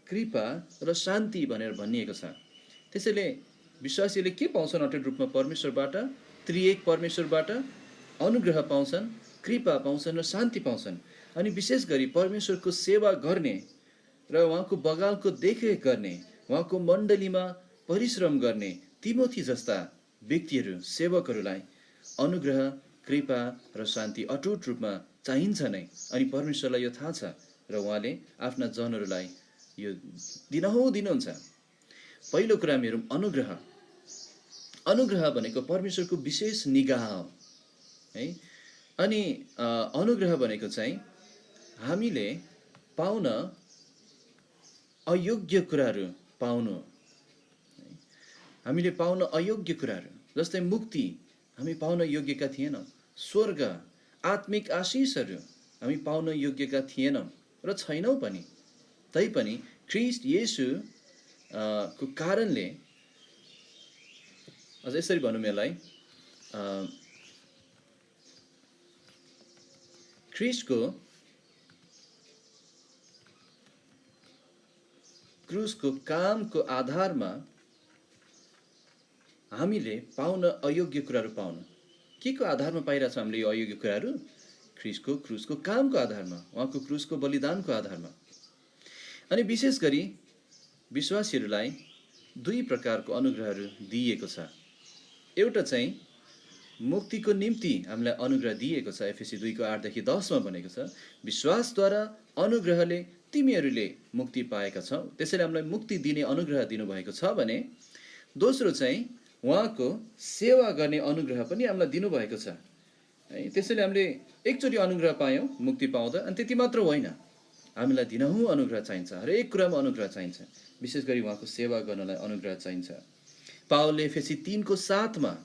कृपा र शान्ति भनेर भनिएको छ। त्यसैले विश्वासीले के पाउँछन् अटुट रूपमा? परमेश्वरबाट, त्रिएक परमेश्वरबाट अनुग्रह पाउँछन्, कृपा पाउँछन् र शान्ति पाउँछन्। अनि विशेष गरी परमेश्वरको सेवा गर्ने र उहाँको बगालको देखरेख गर्ने, उहाँको मण्डलीमा परिश्रम गर्ने तिमोथी जस्ता व्यक्तिहरू, सेवकहरूलाई अनुग्रह, कृपा र शान्ति अटुट रूपमा चाहिन्छ नै। अनि परमेश्वरलाई यो थाहा छ र उहाँले आफ्ना जनहरूलाई यो दिनहुँ दिनुहुन्छ। पहिलो कुरा हेरौँ, अनुग्रह। अनुग्रह भनेको परमेश्वरको विशेष निगाह हो है। अनि अनुग्रह भनेको चाहिँ हामीले पाउन अयोग्य कुराहरू पाउनु, हामीले पाउन अयोग्य कुराहरू, जस्तै मुक्ति हामी पाउन योग्यका थिएनौँ, स्वर्ग, आत्मिक आशिषहरू हामी पाउन योग्यका थिएनौँ र छैनौँ पनि। तैपनि ख्रीष्ट येशू को कारणले, अझ यसरी भनौँ यसलाई, ख्रीष्टको क्रुसको कामको आधारमा हामीले पाउन अयोग्य कुराहरू पाउनु। के को आधारमा पाइरहेछौँ हामीले यो अयोग्य कुराहरू? ख्रीष्टको क्रुसको कामको आधारमा, उहाँको क्रुसको बलिदानको आधारमा। अनि विशेष गरी विश्वासीहरूलाई 2 प्रकारको अनुग्रहहरू दिइएको छ। एउटा चाहिँ मुक्तिको निम्ति हामीलाई अनुग्रह दिएको छ, एफएसी 2:8-10 भनेको छ, विश्वासद्वारा अनुग्रहले तिमीहरूले मुक्ति पाएका छौ। त्यसैले हामीलाई मुक्ति दिने अनुग्रह दिनुभएको छ भने, दोस्रो चाहिँ उहाँको सेवा गर्ने अनुग्रह पनि हामीलाई दिनुभएको छ है। त्यसैले हामीले एकचोटि अनुग्रह पायौँ मुक्ति पाउँदा, अनि त्यति मात्र होइन, हामीलाई दिनहुँ अनुग्रह चाहिन्छ, हरेक कुरामा अनुग्रह चाहिन्छ। विशेष गरी उहाँको सेवा गर्नलाई अनुग्रह चाहिन्छ। पावलले एफएसी 3:7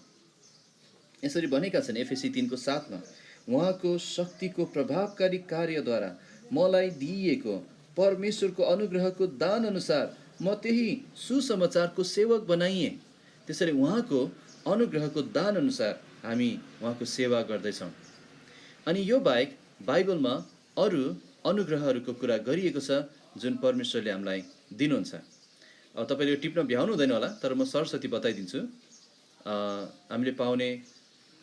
यसरी भनेका छन्, एफएसी 3:7 उहाँको शक्तिको प्रभावकारी कार्यद्वारा मलाई दिइएको परमेश्वरको अनुग्रहको दान अनुसार म त्यही सुसमाचारको सेवक बनाइएँ। त्यसैले उहाँको अनुग्रहको दान अनुसार हामी उहाँको सेवा गर्दैछौँ। अनि यो बाहेक बाइबलमा अरू अनुग्रहहरूको कुरा गरिएको छ जुन परमेश्वरले हामीलाई दिनुहुन्छ। अब तपाईँले यो टिप्न भ्याउनु हुँदैन होला, तर म सरस्वती बताइदिन्छु। हामीले पाउने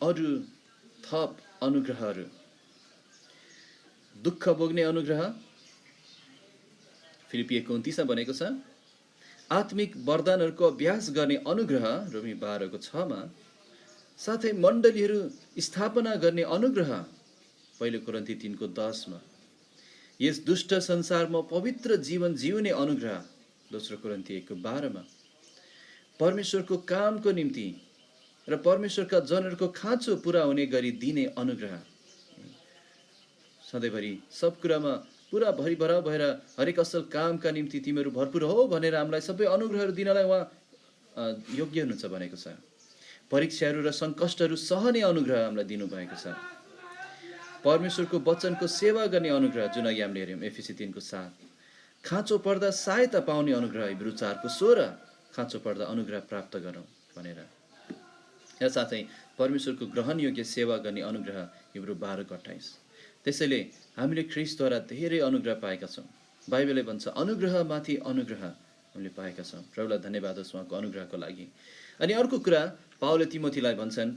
अरू थप अनुग्रहहरू, दुःख भोग्ने अनुग्रह, फिलिपी 1:29 भनेको छ, आत्मिक वरदानहरूको अभ्यास गर्ने अनुग्रह, रोमी 12:6, साथै मण्डलीहरू स्थापना गर्ने अनुग्रह, पहिलो कोरिन्थी 3:10, यस दुष्ट संसारमा पवित्र जीवन जिउने अनुग्रह, दोस्रो कोरिन्थी 1:12, परमेश्वरको कामको निम्ति र परमेश्वरका जनहरूको खाँचो पुरा हुने गरी दिने अनुग्रह, सधैँभरि सब कुरामा पुरा भरिभरा भएर हरेक असल कामका निम्ति तिमीहरू भरपुर हो भनेर हामीलाई सबै अनुग्रहहरू दिनलाई उहाँ योग्य हुनुहुन्छ भनेको छ। परीक्षाहरू र सङ्कष्टहरू सहने अनुग्रह हामीलाई दिनुभएको छ। परमेश्वरको वचनको सेवा गर्ने अनुग्रह जुन अघि हामीले हेऱ्यौँ एफएसी 3:7, खाँचो पर्दा सहायता पाउने अनुग्रह, हिब्रू 4:16, खाँचो पर्दा अनुग्रह प्राप्त गरौँ भनेर, र साथै परमेश्वरको ग्रहण योग्य सेवा गर्ने अनुग्रह, हिब्रू 12:28। त्यसैले हामीले ख्रीष्टद्वारा धेरै अनुग्रह पाएका छौँ। बाइबलले भन्छ अनुग्रहमाथि अनुग्रह हामीले पाएका छौँ। प्रभुलाई धन्यवाद होस् उहाँको अनुग्रहको लागि। अनि अर्को कुरा पावलले तिमोथीलाई भन्छन्,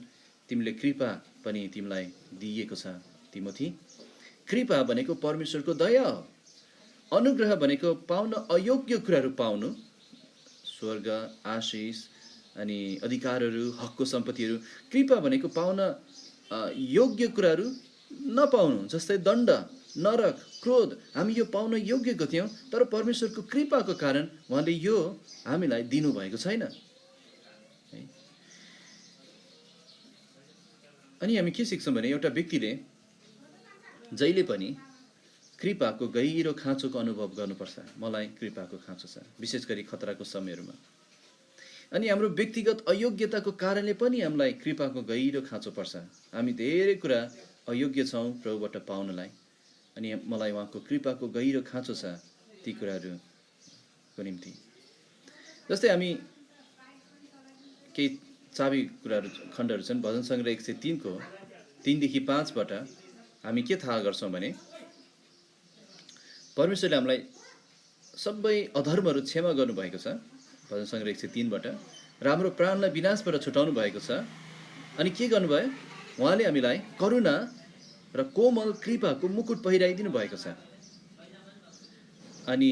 तिमीले कृपा पनि तिमीलाई दिइएको छ तिमोथी, कृपा भनेको परमेश्वरको दया हो। अनुग्रह भनेको पाउन अयोग्य कुराहरू पाउनु, स्वर्ग, आशिष अनि अधिकारहरू, हकको सम्पत्तिहरू। कृपा भनेको पाउन योग्य कुराहरू नपाउनु, जस्तै दण्ड, नरक, क्रोध। हामी यो पाउन योग्यको थियौँ, तर परमेश्वरको कृपाको कारण उहाँले यो हामीलाई दिनुभएको छैन। अनि हामी के सिक्छौँ भने एउटा व्यक्तिले जहिले पनि कृपाको गहिरो खाँचोको अनुभव गर्नुपर्छ। मलाई कृपाको खाँचो छ, विशेष गरी खतराको समयहरूमा। अनि हाम्रो व्यक्तिगत अयोग्यताको कारणले पनि हामीलाई कृपाको गहिरो खाँचो पर्छ। हामी धेरै कुरा अयोग्य छौँ प्रभुबाट पाउनलाई, अनि मलाई उहाँको कृपाको गहिरो खाँचो छ ती कुराहरूको निम्ति। जस्तै हामी केही चाबी कुराहरू खण्डहरू छन्। भजन सङ्ग्रह 103 को 3देखि 5बाट हामी के थाहा गर्छौँ भने परमेश्वरले हामीलाई सबै अधर्महरू क्षमा गर्नुभएको छ। भजन सङ्ग्रह 103बाट र हाम्रो प्राणलाई विनाशबाट छुटाउनु भएको छ। अनि के गर्नुभयो? उहाँले हामीलाई करुणा र कोमल कृपाको मुकुट पहिराइदिनु भएको छ। अनि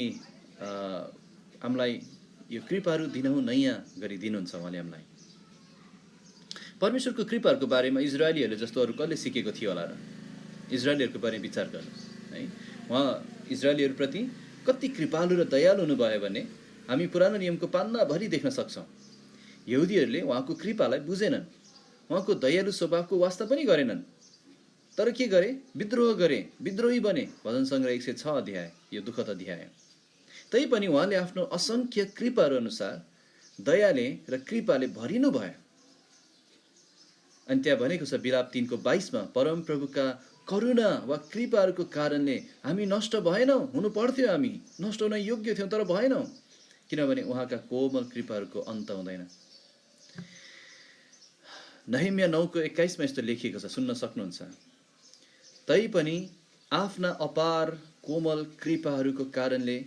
हामीलाई यो कृपाहरू दिनहुँ नयाँ गरिदिनुहुन्छ उहाँले हामीलाई। परमेश्वरको कृपाहरूको बारेमा इजरायलीहरूले जस्तो अरू कसले सिकेको थियो होला र? इजरायलीहरूको बारेमा विचार गर्नुहोस् है। उहाँ इजरायलीहरूप्रति कति कृपालु र दयालु हुनुभयो भने हामी पुरानो नियमको पान्नाभरि देख्न सक्छौँ। यहुदीहरूले उहाँको कृपालाई बुझेनन्, उहाँको दयालु स्वभावको वास्ता पनि गरेनन्, तर के गरे? विद्रोह गरे, विद्रोही बने। भजन सङ्ग्रह 106 अध्याय, यो दुःखद अध्याय। तैपनि उहाँले आफ्नो असङ्ख्य कृपाहरू अनुसार दयाले र कृपाले भरिनु भयो। अनि त्यहाँ भनेको छ विलाप 3 को 22मा, परमप्रभुका करुणा वा कृपाहरूको कारणले हामी नष्ट भएनौँ। हुनु पर्थ्यो, हामी नष्ट हुन योग्य थियौँ तर भएनौँ, किनभने उहाँका कोमल कृपाहरूको अन्त हुँदैन। नहम्या 9 को 21मा यस्तो लेखिएको छ, सुन्न सक्नुहुन्छ। तैपनि आफ्ना अपार कोमल कृपाहरूको कारणले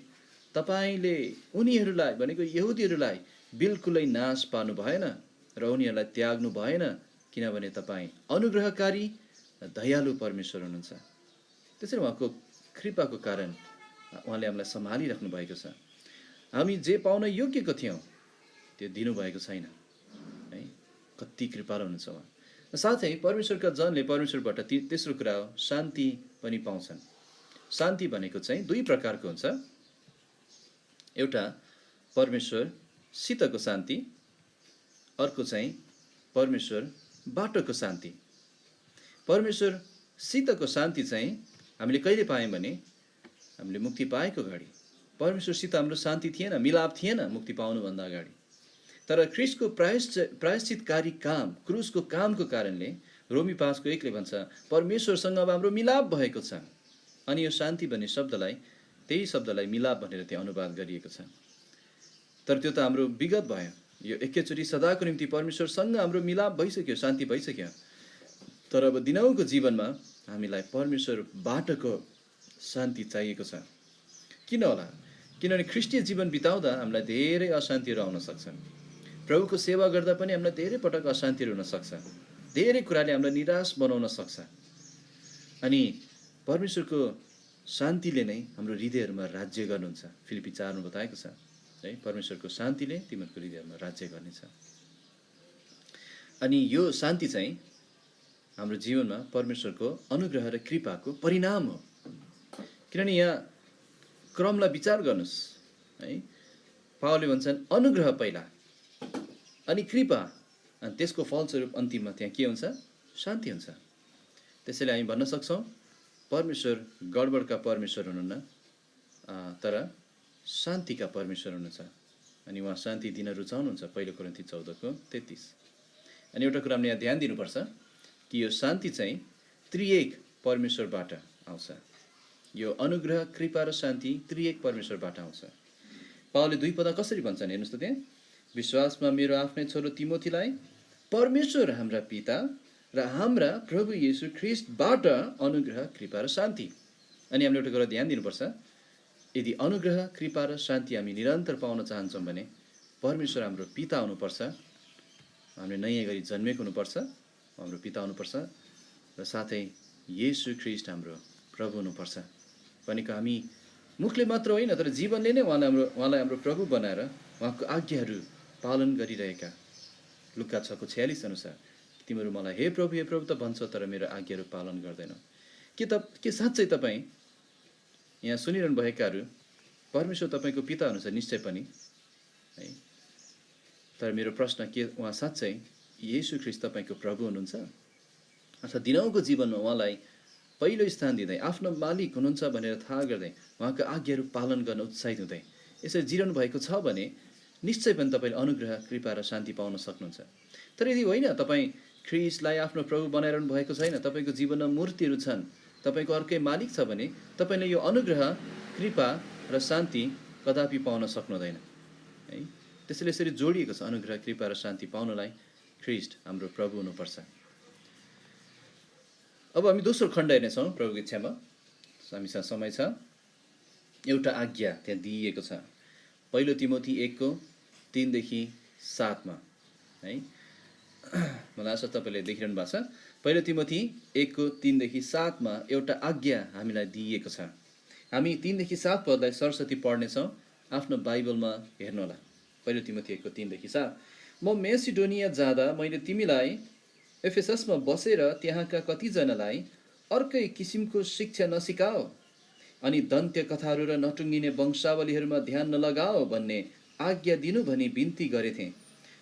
तपाईँले उनीहरूलाई भनेको यहुदीहरूलाई बिल्कुलै नाश पार्नु भएन र उनीहरूलाई त्याग्नु भएन, किनभने तपाईँ अनुग्रहकारी र दयालु परमेश्वर हुनुहुन्छ। त्यसरी उहाँको कृपाको कारण उहाँले हामीलाई सम्हालिराख्नु भएको छ। हामी जे पाउन योग्यको थियौँ त्यो दिनुभएको छैन है। कति कृपालु हुनुहुन्छ उहाँ। साथै परमेश्वरका जनले परमेश्वरबाट तेस्रो कुरा हो शान्ति पनि पाउँछन्। शान्ति भनेको चाहिँ दुई प्रकारको हुन्छ। एउटा परमेश्वरसितको शान्ति, अर्को चाहिँ परमेश्वरबाटको शान्ति। परमेश्वरसितको शान्ति चाहिँ हामीले कहिले पायौँ भने हामीले मुक्ति पाएको घडी। परमेश्वरसित हाम्रो शान्ति थिएन, मिलाप थिएन मुक्ति पाउनुभन्दा अगाडि। तर ख्रिस्टको प्रायश्चितकारी काम, क्रुसको कामको कारणले रोमी 5 को 1 ले भन्छ परमेश्वरसँग अब हाम्रो मिलाप भएको छ। अनि यो शान्ति भन्ने शब्दलाई, त्यही शब्दलाई मिलाप भनेर त्यहाँ अनुवाद गरिएको छ। तर त्यो त हाम्रो विगत भयो। यो एकैचोटि सदाको निम्ति परमेश्वरसँग हाम्रो मिलाप भइसक्यो, शान्ति भइसक्यो। तर अब दिनहुँको जीवनमा हामीलाई परमेश्वरबाटको शान्ति चाहिएको छ। किन होला? किनभने ख्रिस्टीय जीवन बिताउँदा हामीलाई धेरै अशान्तिहरू आउन सक्छन्। प्रभुको सेवा गर्दा पनि हामीलाई धेरै पटक अशान्तिहरू हुन सक्छ। धेरै कुराले हामीलाई निराश बनाउन सक्छ। अनि परमेश्वरको शान्तिले नै हाम्रो हृदयहरूमा राज्य गर्नुहुन्छ। फिलिपी 4 मा बताएको छ है, परमेश्वरको शान्तिले तिमीहरूको हृदयहरूमा राज्य गर्नेछ। अनि यो शान्ति चाहिँ हाम्रो जीवनमा परमेश्वरको अनुग्रह र कृपाको परिणाम हो। किनभने यहाँ क्रमलाई विचार गर्नुहोस् है। पावलले भन्छन् अनुग्रह पहिला, अनि कृपा, अनि त्यसको फलस्वरूप अन्तिममा त्यहाँ के हुन्छ? शान्ति हुन्छ। त्यसैले हामी भन्न सक्छौँ परमेश्वर गडबडका परमेश्वर हुनुहुन्न, तर शान्तिका परमेश्वर हुनुहुन्छ। अनि उहाँ शान्ति दिन रुचाउनुहुन्छ। 1 कोरिन्थी 14 को 33। अनि एउटा कुरामा यहाँ ध्यान दिनुपर्छ कि यो शान्ति चाहिँ त्रिएक परमेश्वरबाट आउँछ। यो अनुग्रह, कृपा र शान्ति त्रिएक परमेश्वरबाट आउँछ। पावलले दुई पद कसरी भन्छन् हेर्नुहोस् त त्यहाँ, विश्वासमा मेरो आफ्नै छोरो तिमोथीलाई परमेश्वर हाम्रा पिता र हाम्रा प्रभु येशू ख्रिस्टबाट अनुग्रह, कृपा र शान्ति। अनि हामीले एउटा कुरा ध्यान दिनुपर्छ, यदि अनुग्रह, कृपा र शान्ति हामी निरन्तर पाउन चाहन्छौँ भने परमेश्वर हाम्रो पिता हुनुपर्छ, हामीले नयाँ गरी जन्मेको हुनुपर्छ, हाम्रो पिता हुनुपर्छ, र साथै येशू ख्रिस्ट हाम्रो प्रभु हुनुपर्छ भनेको हामी मुखले मात्र होइन तर जीवनले नै उहाँलाई हाम्रो प्रभु बनाएर उहाँको आज्ञाहरू पालन गरिरहेका। लुका 6:46 अनुसार तिमीहरू मलाई हे प्रभु त भन्छौ तर मेरो आज्ञाहरू पालन गर्दैनौ। के साँच्चै तपाईँ यहाँ सुनिरहनु भएकाहरू परमेश्वर तपाईँको पिता हुनुहुन्छ निश्चय पनि है, तर मेरो प्रश्न के उहाँ साँच्चै येशू ख्रीष्ट तपाईँको प्रभु हुनुहुन्छ अथवा दिनहुँको जीवनमा उहाँलाई पहिलो स्थान दिँदै आफ्नो मालिक हुनुहुन्छ भनेर थाहा गर्दै उहाँको आज्ञाहरू पालन गर्न उत्साहित हुँदै यसरी जिरहनु भएको छ भने निश्चय पनि तपाईँले अनुग्रह कृपा र शान्ति पाउन सक्नुहुन्छ। तर यदि होइन तपाईँ ख्रीष्टलाई आफ्नो प्रभु बनाइरहनु भएको छैन, तपाईँको जीवनमा मूर्तिहरू छन्, तपाईँको अर्कै मालिक छ भने तपाईँले यो अनुग्रह कृपा र शान्ति कदापि पाउन सक्नुहुँदैन है। त्यसैले यसरी जोडिएको छ अनुग्रह कृपा र शान्ति पाउनलाई ख्रीष्ट हाम्रो प्रभु हुनुपर्छ। अब हामी दोस्रो खण्ड हेर्नेछौँ प्रभुको इच्छामा, हामीसँग समय छ। एउटा आज्ञा त्यहाँ दिइएको छ पहिलो तिमोथी 1:3-7 है। मलाई आशा तपाईँले देखिरहनु भएको छ। पहिलो तिमोथी 1:3-7 एउटा आज्ञा हामीलाई दिइएको छ। हामी 3-7 पदलाई सरस्वती पढ्नेछौँ, आफ्नो बाइबलमा हेर्नुहोला। पहिलो तिमोथी 1:3-7 म मेसिडोनिया जाँदा मैले तिमीलाई एफेससमा बसेर त्यहाँका कतिजनालाई अर्कै किसिमको शिक्षा नसिकाओ अनि दन्त्य कथाहरू र नटुङ्गिने वंशावलीहरूमा ध्यान नलगाओ भन्ने आज्ञा दिनु भनी बिन्ती गरेथेँ।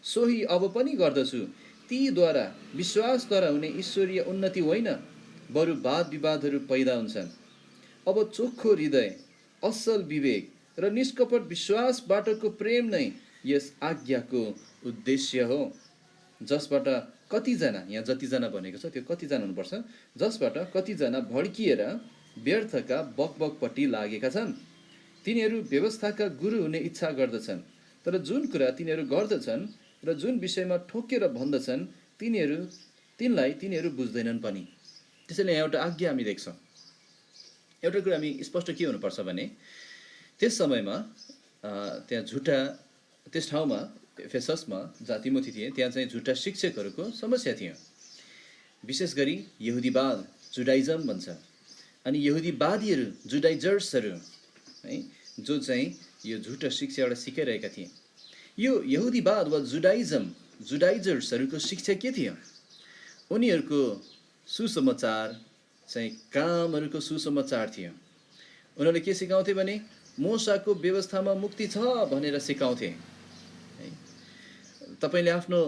सोही अब पनि गर्दछु। तीद्वारा विश्वासद्वारा हुने ईश्वरीय उन्नति होइन, बरु वाद विवादहरू पैदा हुन्छन्। अब चोखो हृदय, असल विवेक र निष्कपट विश्वासबाटको प्रेम नै यस आज्ञाको उद्देश्य हो, जसबाट कतिजना, यहाँ जतिजना भनेको छ त्यो कतिजना हुनुपर्छ, जसबाट कतिजना भड्किएर व्यर्थका बकबकपट्टि लागेका छन्। तिनीहरू व्यवस्थाका गुरु हुने इच्छा गर्दछन्, तर जुन कुरा तिनीहरू गर्दछन् र जुन विषयमा ठोकेर भन्दछन् तिनीलाई तिनीहरू बुझ्दैनन् पनि। त्यसैले यहाँ एउटा आज्ञा हामी देख्छौँ। एउटा कुरा हामी स्पष्ट के हुनुपर्छ भने त्यस समयमा त्यस ठाउँमा एफेससमा जहाँ तिमोथी थिए त्यहाँ चाहिँ झुटा शिक्षकहरूको समस्या थियो। विशेष गरी यहुदीवाद, जुडाइजम भन्छ, अनि यहुदीवादीहरू, जुडाइजर्सहरू है, जो चाहिँ यो झुटा शिक्षा एउटा सिकाइरहेका थिए। यो यहुदीवाद वा जुडाइजर्सहरूको शिक्षा के थियो? उनीहरूको सुसमाचार चाहिँ कामहरूको सुसमाचार थियो। उनीहरूले के सिकाउँथे भने मोसाको व्यवस्थामा मुक्ति छ भनेर सिकाउँथे है। तपाईँले आफ्नो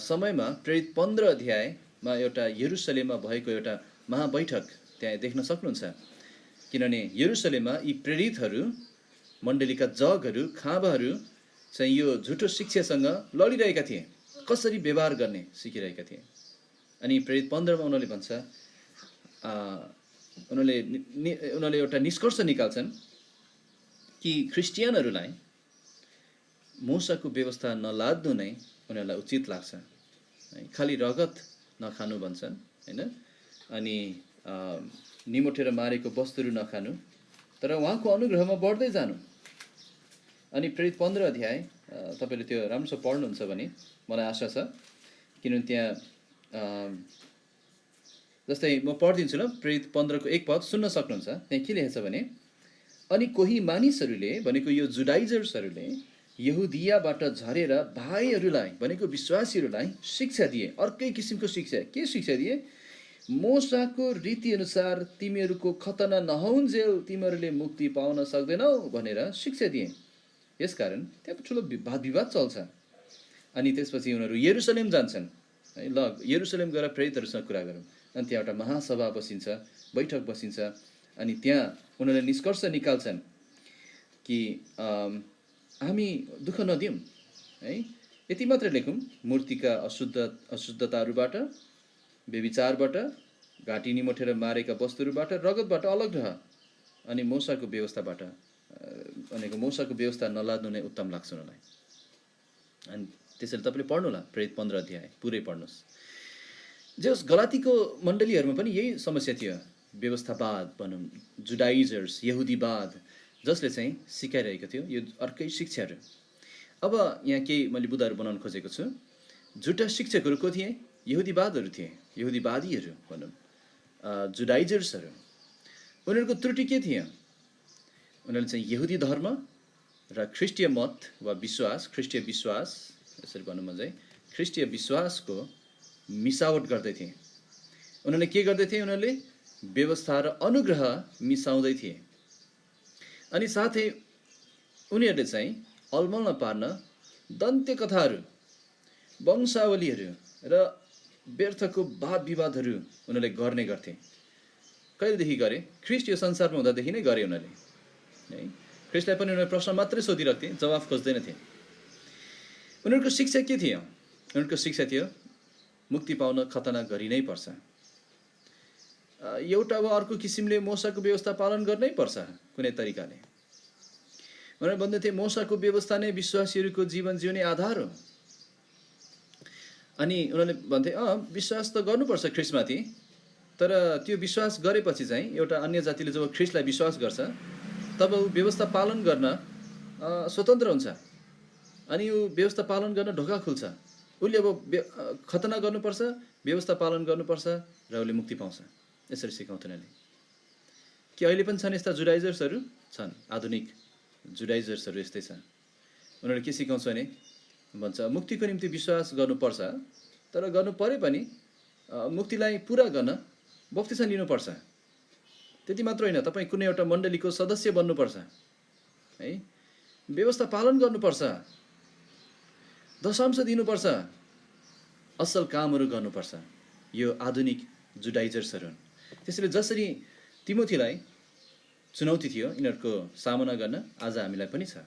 समयमा प्रेरित 15 अध्यायमा एउटा यरुसलेममा भएको एउटा महाबैठक त्यहाँ देख्न सक्नुहुन्छ। किनभने यरुसलेममा यी प्रेरितहरू, मण्डलीका जगहरू, खाँबाहरू चाहिँ यो झुटो शिक्षासँग लडिरहेका थिए, कसरी व्यवहार गर्ने सिकिरहेका थिए। अनि प्रेरित 15 मा उनीहरूले भन्छ, उनीहरूले एउटा निष्कर्ष निकाल्छन् कि ख्रिस्टियनहरूलाई मूसाको व्यवस्था नलाद्नु नै उनीहरूलाई उचित लाग्छ है। खालि रगत नखानु भन्छन् होइन, अनि निमोठेर मारेको वस्तुहरू नखानु, तर उहाँको अनुग्रहमा बढ्दै जानु। अनि प्रेरित 15 अध्याय तपाईँले त्यो राम्रोसँग पढ्नुहुन्छ भने मलाई आशा छ, किनभने त्यहाँ जस्तै म पढिदिन्छु ल। प्रेरित 15 को 1 पद सुन्न सक्नुहुन्छ। त्यहाँ के लेखेको छ भने, अनि कोही मानिसहरूले भनेको यो जुडाइजर्सहरूले यहुदियाबाट झरेर भाइहरूलाई भनेको विश्वासीहरूलाई शिक्षा दिए, अर्कै किसिमको शिक्षा। के शिक्षा दिए? मोसाको रीतिअनुसार तिमीहरूको खतना नहुन्जेल तिमीहरूले मुक्ति पाउन सक्दैनौ भनेर शिक्षा दिए। यसकारण त्यहाँ ठुलो वाद विवाद चल्छ। अनि त्यसपछि उनीहरू यरुसलेम जान्छन् है। ल यरुसलेम गएर प्रेरितहरूसँग कुरा गरौँ। अनि त्यहाँ एउटा महासभा बसिन्छ, बैठक बसिन्छ, अनि त्यहाँ उनीहरूले निष्कर्ष निकाल्छन् कि हामी दुःख नदिउँ है, यति मात्र लेखौँ, मूर्तिका अशुद्धताहरूबाट, व्यभिचारबाट, घाँटी निमोठेर मारेका वस्तुहरूबाट, रगतबाट अलग रह, अनि मोसाको व्यवस्थाबाट भनेको मोसाको व्यवस्था नलाद्नु नै उत्तम लाग्छ उनीहरूलाई। अनि त्यसैले तपाईँले पढ्नु होला प्रेरित 15 अध्याय पुरै पढ्नुहोस्। जस गलातीको मण्डलीहरूमा पनि यही समस्या थियो, व्यवस्थावाद भनौँ, जुडाइजर्स, यहुदीवाद, जसले चाहिँ सिकाइरहेको थियो यो अर्कै शिक्षाहरू। अब यहाँ केही मैले बुदाहरू बनाउन खोजेको छु। झुटा शिक्षकहरू को थिए? यहुदीवादहरू थिए, यहुदीवादीहरू भनौँ, जुडाइजर्सहरू। उनीहरूको त्रुटि के थियो? उनीहरूले चाहिँ यहुदी धर्म र ख्रिस्टीय मत वा विश्वास, ख्रिस्टीय विश्वास, यसरी भन्नुमा चाहिँ ख्रिस्टीय विश्वासको मिसावट गर्दै थिए। उनीहरूले के गर्दै थिए? उनीहरूले व्यवस्था र अनुग्रह मिसाउँदै थिए। अनि साथै उनीहरूले चाहिँ अलमलमा पार्न दन्त्य कथाहरू, वंशावलीहरू र व्यर्थको वाद विवादहरू उनीहरूले गर्ने गर्थे। कहिलेदेखि गरे? ख्रिस्ट यो संसारमा हुँदादेखि नै गरे उनीहरूले, है। ख्रिस्टलाई पनि उनीहरूले प्रश्न मात्रै सोधिरहेको थिए, जवाफ खोज्दैनथे। उनीहरूको शिक्षा के थियो? उनीहरूको शिक्षा थियो मुक्ति पाउन खतना गरि नै पर्छ, एउटा वा अर्को किसिमले मोसाको व्यवस्था पालन गर्नै पर्छ कुनै तरिकाले। उनीहरू भन्दैथे मोसाको व्यवस्था नै विश्वासीहरूको जीवन जिउने आधार हो। अनि उनीहरूले भन्थे विश्वास त गर्नुपर्छ ख्रिस्टमाथि, तर त्यो विश्वास गरेपछि चाहिँ एउटा अन्य जातिले जब ख्रिस्टलाई विश्वास गर्छ तब ऊ व्यवस्था पालन गर्न स्वतन्त्र हुन्छ। अनि यो व्यवस्था पालन गर्न ढोका खुल्छ। उसले अब खतना गर्नुपर्छ, व्यवस्था पालन गर्नुपर्छ र उसले मुक्ति पाउँछ। यसरी सिकाउँथेन उनीहरूले। कि अहिले पनि छन् यस्ता जुडाइजर्सहरू? छन्, आधुनिक जुडाइजर्सहरू यस्तै छ। उनीहरूले के सिकाउँछ भने भन्छ मुक्तिको निम्ति विश्वास गर्नुपर्छ, तर गर्नु परे पनि मुक्तिलाई पुरा गर्न बप्तिस्मा लिनुपर्छ। त्यति मात्र होइन, तपाईँ कुनै एउटा मण्डलीको सदस्य बन्नुपर्छ, है। व्यवस्था पालन गर्नुपर्छ, दशांश दिनुपर्छ, असल कामहरू गर्नुपर्छ। यो आधुनिक जुडाइजर्सहरू हुन्। त्यसैले जसरी तिमोथीलाई चुनौती थियो यिनीहरूको सामना गर्न, आज हामीलाई पनि छ।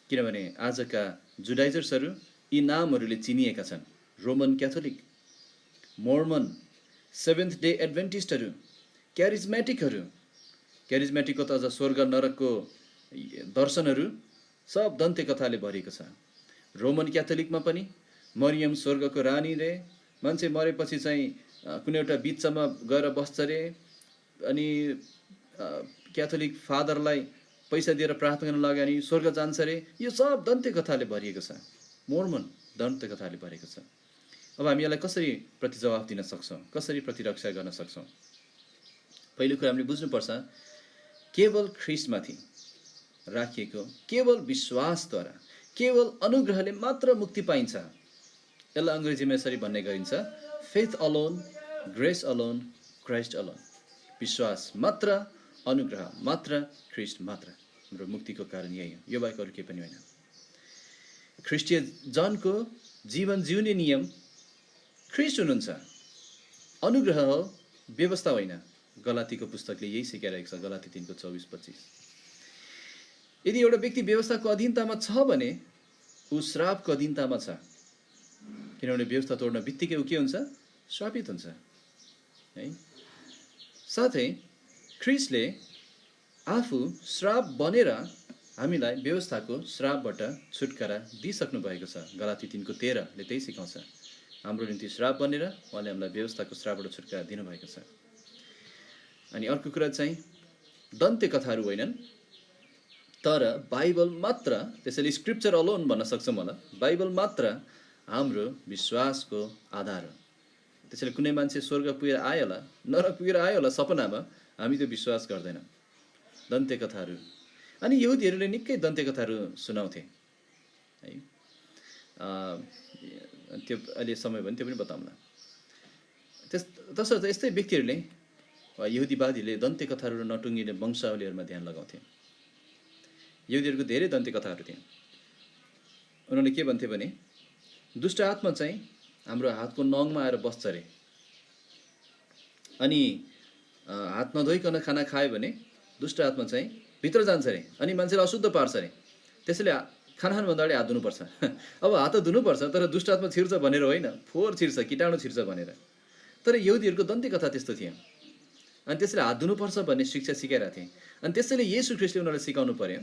किनभने आजका जुडाइजर्सहरू यी नामहरूले चिनिएका छन्। Roman Catholic, Mormon, seventh day एडभेन्टिस्टहरू, क्यारिजमेटिकहरू। क्यारिजमेटिकको त अझ स्वर्ग नरकको दर्शनहरू सब दन्त्य कथाले भरिएको छ। रोमन क्याथोलिकमा पनि मरियम स्वर्गको रानी रे, मान्छे मरेपछि चाहिँ कुनै एउटा बिचमा गएर बस्छ रे, अनि क्याथोलिक फादरलाई पैसा दिएर प्रार्थना गर्न लाग्यो अनि स्वर्ग जान्छ रे। यो सब दन्त्य कथाले भरिएको छ। मोर्मन दन्त्य कथाले भरिएको छ। अब हामी यसलाई कसरी प्रतिजवाफ दिन सक्छौँ? कसरी प्रतिरक्षा गर्न सक्छौँ? पहिलो कुरा हामीले बुझ्नुपर्छ, केवल ख्रिस्टमाथि राखिएको केवल विश्वासद्वारा, केवल अनुग्रहले मात्र मुक्ति पाइन्छ। यसलाई अङ्ग्रेजीमा यसरी भन्ने गरिन्छ, faith alone, grace alone, Christ alone. विश्वास मात्र, अनुग्रह मात्र, ख्रिस्ट मात्र। हाम्रो मुक्तिको कारण यही हो, यो बाहेक अरू केही पनि होइन। ख्रिस्टीय जनको जीवन जिउने नियम ख्रिस्ट हुनुहुन्छ, अनुग्रह हो, व्यवस्था होइन। गलातीको पुस्तकले यही सिकाइरहेको छ, गलाती 3:24-25। यदि एउटा व्यक्ति व्यवस्थाको अधीनतामा छ भने ऊ श्रापको अधीनतामा छ। किनभने व्यवस्था तोड्न बित्तिकै ऊ के हुन्छ? श्रापित हुन्छ, है। साथै ख्रिस्टले आफू श्राप बनेर हामीलाई व्यवस्थाको श्रापबाट छुटकारा दिइसक्नु भएको छ। गलाती 3:13ले त्यही सिकाउँछ। हाम्रो निम्ति श्राप बनेर उहाँले हामीलाई व्यवस्थाको श्रापबाट छुटकारा दिनुभएको छ। अनि अर्को कुरा चाहिँ दन्त्य कथाहरू होइनन्, तर बाइबल मात्र। त्यसैले स्क्रिप्चर अलोन भन्न सक्छौँ होला। बाइबल मात्र हाम्रो विश्वासको आधार हो। त्यसैले कुनै मान्छे स्वर्ग पुगेर आयो होला, नरक पुगेर आयो होला सपनामा, हामी त्यो विश्वास गर्दैनौँ। दन्त्य कथाहरू। अनि यहुदीहरूले निकै दन्त्य कथाहरू सुनाउँथे, है। त्यो अहिले समय भने त्यो पनि बताउँला। तसर्थ यस्तै व्यक्तिहरूले, यहुदीवादीहरूले दन्त्य कथाहरू नटुङ्गिने वंशावलीहरूमा ध्यान लगाउँथे। यहुदीहरूको धेरै दन्त्य कथाहरू थिए। उनीहरूले के भन्थे भने दुष्ट आत्मा चाहिँ हाम्रो हातको नङमा आएर बस्छ अरे, अनि हात नधोइकन खाना खायो भने दुष्ट आत्मा चाहिँ भित्र जान्छ अरे, अनि मान्छेलाई अशुद्ध पार्छ अरे। त्यसैले खाना खानुभन्दा अगाडि हात धुनुपर्छ। अब हात त धुनुपर्छ, तर दुष्ट आत्मा छिर्छ भनेर होइन, फोहोर छिर्छ, कीटाणु छिर्छ भनेर। तर यहुदीहरूको दन्त्य कथा त्यस्तो थियो। अनि त्यसैले हात धुनुपर्छ भन्ने शिक्षा सिकाइरहेको थिए। अनि त्यसैले येशू ख्रिस्टले उनीहरूलाई सिकाउनु पर्यो,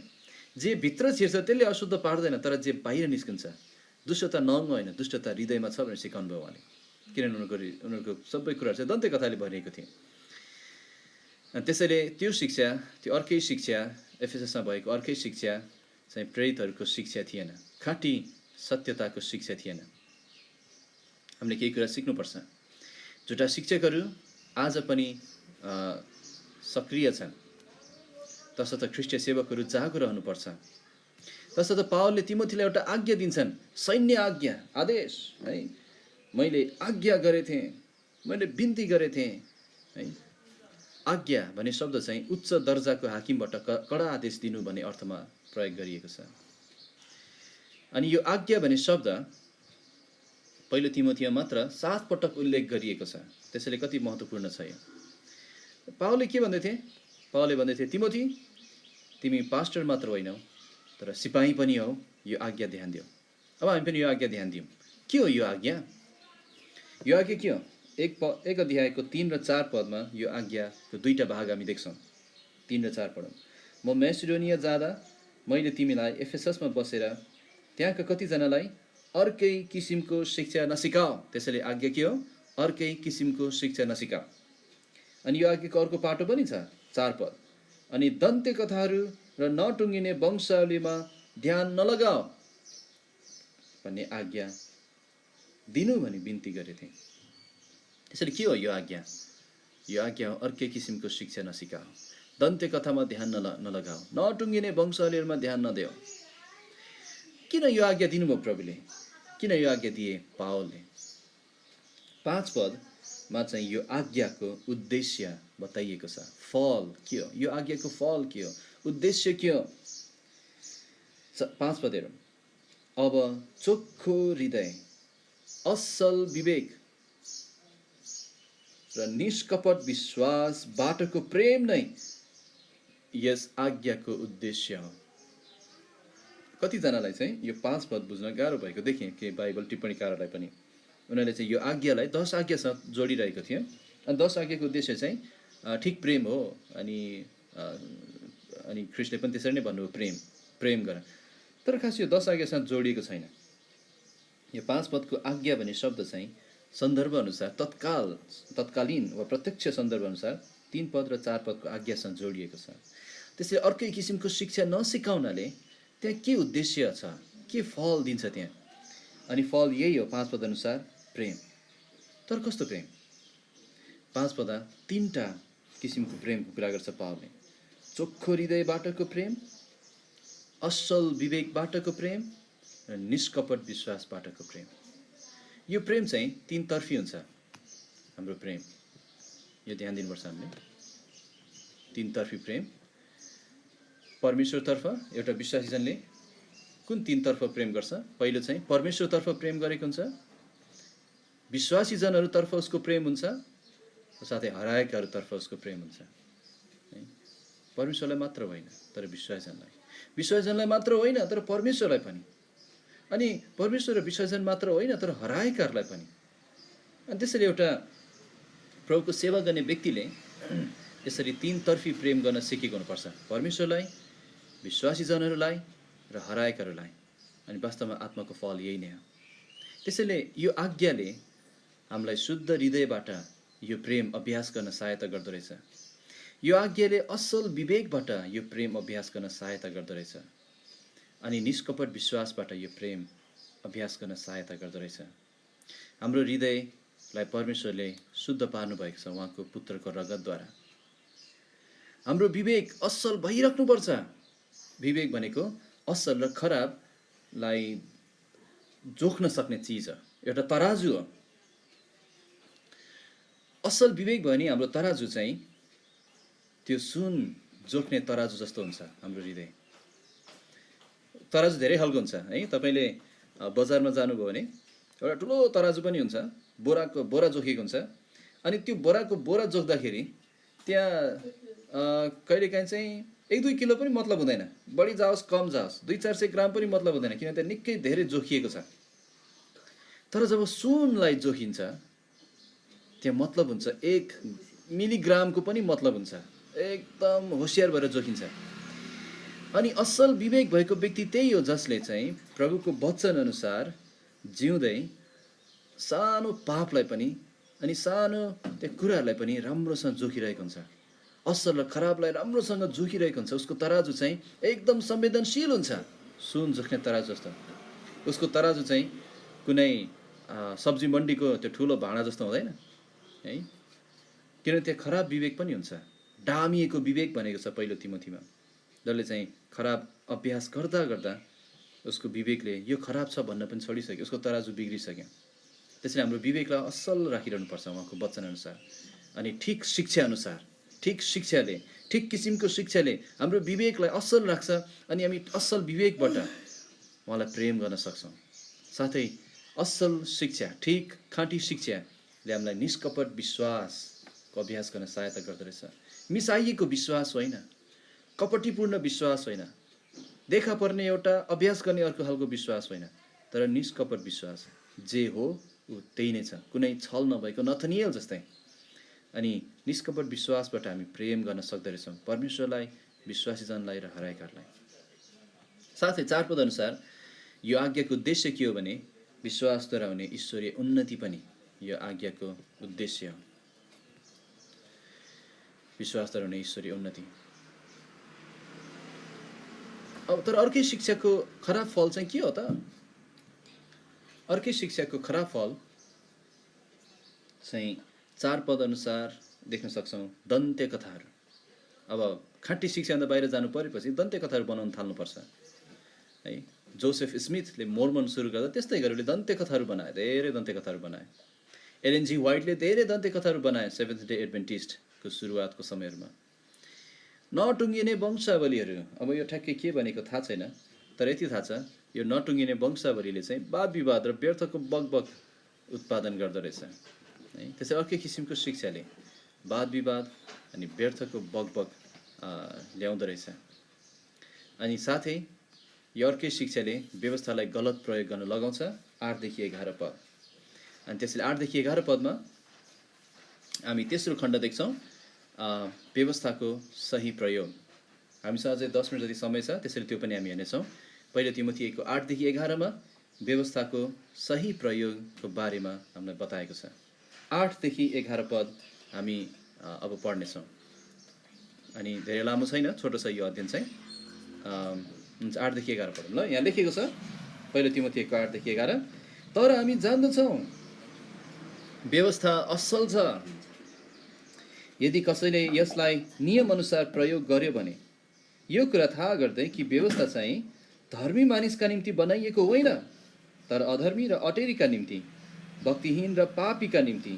जे भित्र छिर्छ त्यसले अशुद्ध पार्दैन, तर जे बाहिर निस्किन्छ, दुष्टता नङमा होइन, दुष्टता हृदयमा छ भनेर सिकाउनु भयो उहाँले। किनभने उनीहरूको सबै कुराहरू चाहिँ दन्त्य कथाले भरिएको थियो। अनि त्यसैले त्यो शिक्षा, त्यो अर्कै शिक्षा, एफएसएसमा भएको अर्कै शिक्षा चाहिँ प्रेरितहरूको शिक्षा थिएन, खाँटी सत्यताको शिक्षा थिएन। हामीले केही कुरा सिक्नुपर्छ। झुटा शिक्षकहरू आज पनि सक्रिय छन्। तसर्थ ख्रिस्टीय सेवकहरू जागो रहनुपर्छ। तसर्थ पावलले तिमोथीलाई एउटा आज्ञा दिन्छन्, सैन्य आज्ञा, आदेश है। मैले आज्ञा गरेथेँ, मैले बिन्ती गरेथेँ है। आज्ञा भन्ने शब्द चाहिँ उच्च दर्जाको हाकिमबाट कडा आदेश दिनु भन्ने अर्थमा प्रयोग गरिएको छ। अनि यो आज्ञा भन्ने शब्द पहिलो तिमोथीमा मात्र 7 पटक उल्लेख गरिएको छ। त्यसैले कति महत्त्वपूर्ण छ यो। पावलले के भन्दै थिए? पावलले भन्दै थिए, तिमोथी तिमी पास्टर मात्र होइनौ तर सिपाही पनि हौ, यो आज्ञा ध्यान दिऊ। अब हामी पनि यो आज्ञा ध्यान दिउँ। के हो यो आज्ञा? यो आज्ञा के हो? एक अध्यायको 3 र 4 पदमा यो आज्ञाको दुईटा भाग हामी देख्छौँ। 3 र 4 पढौँ। म मेसिडोनिया जाँदा मैले तिमीलाई एफेससमा बसेर त्यहाँका कतिजनालाई अर्कै किसिमको शिक्षा नसिकाऊ। त्यसैले आज्ञा के हो? अर्कै किसिमको शिक्षा नसिकाऊ। अनि यो आज्ञाको अर्को पाटो पनि छ, 4 पद। अनि दन्त्य कथाहरू र नटुङ्गिने वंशावलीमा ध्यान नलगाऊ भन्ने आज्ञा दिनु भनी बिन्ती गरेथे। त्यसैले के हो यो आज्ञा? यो आज्ञा हो अर्कै किसिमको शिक्षा नसिकाऊ, दन्त्य कथामा ध्यान नलगाऊ, नटुङ्गिने वंशावलीहरूमा ध्यान नदेऊ। किन यो आज्ञा दिनुभयो प्रभुले? किन यो आज्ञा दिए पावलले? 5 पदमा चाहिँ यो आज्ञाको उद्देश्य बताइएको छ। फल के हो? यो आज्ञाको फल के हो? उद्देश्य के हो? 5 पद हेरौँ। अब चोखो हृदय, असल विवेक र निष्कपट विश्वासबाटको प्रेम नै यस आज्ञाको उद्देश्य हो। कतिजनालाई चाहिँ यो 5 पद बुझ्न गाह्रो भएको देखेँ कि बाइबल टिप्पणीकारहरूलाई पनि। उनीहरूले चाहिँ यो आज्ञालाई 10 आज्ञासँग जोडिरहेको थियो। अनि 10 आज्ञाको उद्देश्य चाहिँ ठिक प्रेम हो। अनि ख्रिस्टले पनि त्यसरी नै भन्नुभयो, प्रेम गर। तर खास यो 10 आज्ञासँग जोडिएको छैन। यो 5 पदको आज्ञा भन्ने शब्द चाहिँ सन्दर्भ अनुसार तत्कालीन वा प्रत्यक्ष सन्दर्भ अनुसार 3 पद र 4 पदको आज्ञासँग जोडिएको छ। त्यसले अर्कै किसिमको शिक्षा नसिकाउनाले त्यहाँ के उद्देश्य छ, के फल दिन्छ त्यहाँ? अनि फल यही हो 5 पद अनुसार, प्रेम। तर कस्तो प्रेम? 5 पदमा 3टा किसिमको प्रेमको कुरा गर्छ पावलले। चोखो हृदयबाटको प्रेम, असल विवेकबाटको प्रेम र निष्कपट विश्वासबाटको प्रेम। यो प्रेम चाहिँ 3 तर्फी हुन्छ। हाम्रो प्रेम यो ध्यान दिनुपर्छ हामीले। 3 तर्फी प्रेम। परमेश्वरतर्फ एउटा विश्वासीजनले कुन 3 तर्फ प्रेम गर्छ? पहिलो चाहिँ परमेश्वरतर्फ प्रेम गरेको हुन्छ, विश्वासीजनहरूतर्फ उसको प्रेम हुन्छ, साथै हराएकाहरूतर्फ उसको प्रेम हुन्छ। परमेश्वरलाई मात्र होइन तर विश्वासीजनलाई मात्र होइन तर परमेश्वरलाई पनि, अनि परमेश्वर र विश्वासीजन मात्र होइन तर हराएकाहरूलाई पनि। अनि त्यसरी एउटा प्रभुको सेवा गर्ने व्यक्तिले यसरी 3 तर्फी प्रेम गर्न सिकेको हुनुपर्छ, परमेश्वरलाई, विश्वासीजनहरूलाई र हराएकाहरूलाई। अनि वास्तवमा आत्माको फल यही नै हो। त्यसैले यो आज्ञाले हामीलाई शुद्ध हृदयबाट यो प्रेम अभ्यास गर्न सहायता गर्दो रहेछ। यो आज्ञाले असल विवेकबाट यो प्रेम अभ्यास गर्न सहायता गर्दो रहेछ। अनि निष्कपट विश्वासबाट यो प्रेम अभ्यास गर्न सहायता गर्दो रहेछ। हाम्रो हृदयलाई परमेश्वरले शुद्ध पार्नु भएको छ उहाँको पुत्रको रगतद्वारा। हाम्रो विवेक असल भइराख्नुपर्छ। विवेक भनेको असल र खराबलाई जोख्न सक्ने चिज हो, एउटा तराजु हो। असल विवेक भयो भने हाम्रो तराजु चाहिँ त्यो सुन जोख्ने तराजु जस्तो हुन्छ। हाम्रो हृदय तराजु धेरै खालको हुन्छ है। तपाईँले बजारमा जानुभयो भने एउटा ठुलो तराजु पनि हुन्छ, बोरा जोखिएको हुन्छ। अनि त्यो बोरा जोख्दाखेरि त्यहाँ कहिलेकाहीँ चाहिँ 1-2 किलो पनि मतलब हुँदैन, बढी जाओस् कम जाओस् 200-400 ग्राम पनि मतलब हुँदैन, किन त्यहाँ निकै धेरै जोखिएको छ। तर जब सुनलाई जोखिन्छ त्यहाँ मतलब हुन्छ, 1 मिलिग्रामको पनि मतलब हुन्छ। एकदम होसियार भएर जोखिन्छ। अनि असल विवेक भएको व्यक्ति त्यही हो जसले चाहिँ प्रभुको वचन अनुसार जिउँदै सानो पापलाई पनि अनि सानो त्यो कुराहरूलाई पनि राम्रोसँग जोखिरहेको हुन्छ। असल र खराबलाई राम्रोसँग जोखिरहेको हुन्छ। उसको तराजु चाहिँ एकदम संवेदनशील हुन्छ, सुन जोख्ने तराजु जस्तो। उसको तराजु चाहिँ कुनै सब्जी मण्डीको त्यो ठुलो भाँडा जस्तो हुँदैन है, किनभने त्यहाँ खराब विवेक पनि हुन्छ। डामिएको विवेक भनेको छ पहिलो तिमोथीमा। जसले चाहिँ खराब अभ्यास गर्दा गर्दा उसको विवेकले यो खराब छ भन्न पनि छोडिसक्यो, उसको तराजु बिग्रिसक्यो। त्यसैले हाम्रो विवेकलाई असल राखिरहनुपर्छ उहाँको वचनअनुसार। अनि ठिक शिक्षाअनुसार, ठिक शिक्षाले, ठिक किसिमको शिक्षाले हाम्रो विवेकलाई असल राख्छ अनि हामी असल विवेकबाट उहाँलाई प्रेम गर्न सक्छौँ। साथै असल शिक्षा, ठिक खाँटी शिक्षाले हामीलाई निष्कपट विश्वासको अभ्यास गर्न सहायता गर्दो रहेछ। मिसाइएको विश्वास होइन, कपटीपूर्ण विश्वास होइन, देखा पर्ने एउटा अभ्यास गर्ने अर्को खालको विश्वास होइन, तर निष्कपट विश्वास। जे हो ऊ त्यही नै छ, कुनै छल नभएको नथनिएल जस्तै। अनि निष्कपट विश्वासबाट हामी प्रेम गर्न सक्दो रहेछौँ परमेश्वरलाई, विश्वासीजनलाई र हराएकाहरूलाई। साथै 4 पद अनुसार यो आज्ञाको उद्देश्य के हो भने विश्वासद्वारा हुने ईश्वरीय उन्नति पनि यो आज्ञाको उद्देश्य हो। विश्वासद्वारा हुने ईश्वरीय उन्नति। अब तर अर्कै शिक्षाको खराब फल चाहिँ के हो त? अर्कै शिक्षाको खराब फल चाहिँ 4 पद अनुसार देख्न सक्छौँ, दन्त्य कथाहरू। अब खाँटी शिक्षाभन्दा बाहिर जानु परेपछि दन्त्य कथाहरू बनाउन थाल्नुपर्छ है। जोसेफ स्मिथले मोर्मन सुरु गर्दा त्यस्तै गरी उसले दन्त्य कथाहरू बनाए, धेरै दन्त्य कथाहरू बनाए। एलन जी व्हाइटले धेरै दन्त्य कथाहरू बनाए सेभेन्थ डे एडभेन्टिस्टको सुरुवातको समयहरूमा। नटुङ्गिने वंशावलीहरू, अब यो ठ्याक्कै के भनेको थाहा छैन, तर यति थाहा छ यो नटुङ्गिने वंशावलीले चाहिँ वाद विवाद र व्यर्थको बगबग उत्पादन गर्दो रहेछ है। त्यसै अर्कै किसिमको शिक्षाले वाद विवाद अनि व्यर्थको बगबग ल्याउँदो रहेछ। अनि साथै यो अर्कै शिक्षाले व्यवस्थालाई गलत प्रयोग गर्न लगाउँछ। 8 देखि 11 पद। अनि त्यसैले 8 देखि 11 पदमा हामी तेस्रो खण्ड देख्छौँ, व्यवस्थाको सही प्रयोग। हामीसँग अझै 10 मिनट जति समय छ, त्यसैले त्यो पनि हामी हेर्नेछौँ। पहिलो तिमोथी 8 देखि 11 मा व्यवस्थाको सही प्रयोगको बारेमा हामीलाई बताएको छ। 8 देखि 11 पद हामी अब पढ्नेछौँ। अनि धेरै लामो छैन, छोटो छ यो अध्ययन चाहिँ। 8 देखि 11 पढौँ ल। यहाँ लेखेको छ पहिलो तिमोथी 8 देखि 11, तर हामी जान्दछौँ व्यवस्था असल छ यदि कसैले यसलाई नियमअनुसार प्रयोग गर्यो भने। यो कुरा थाहा गर्दै कि व्यवस्था चाहिँ धर्मी मानिसका निम्ति बनाइएको होइन, तर अधर्मी र अटेरीका निम्ति, भक्तिहीन र पापीका निम्ति,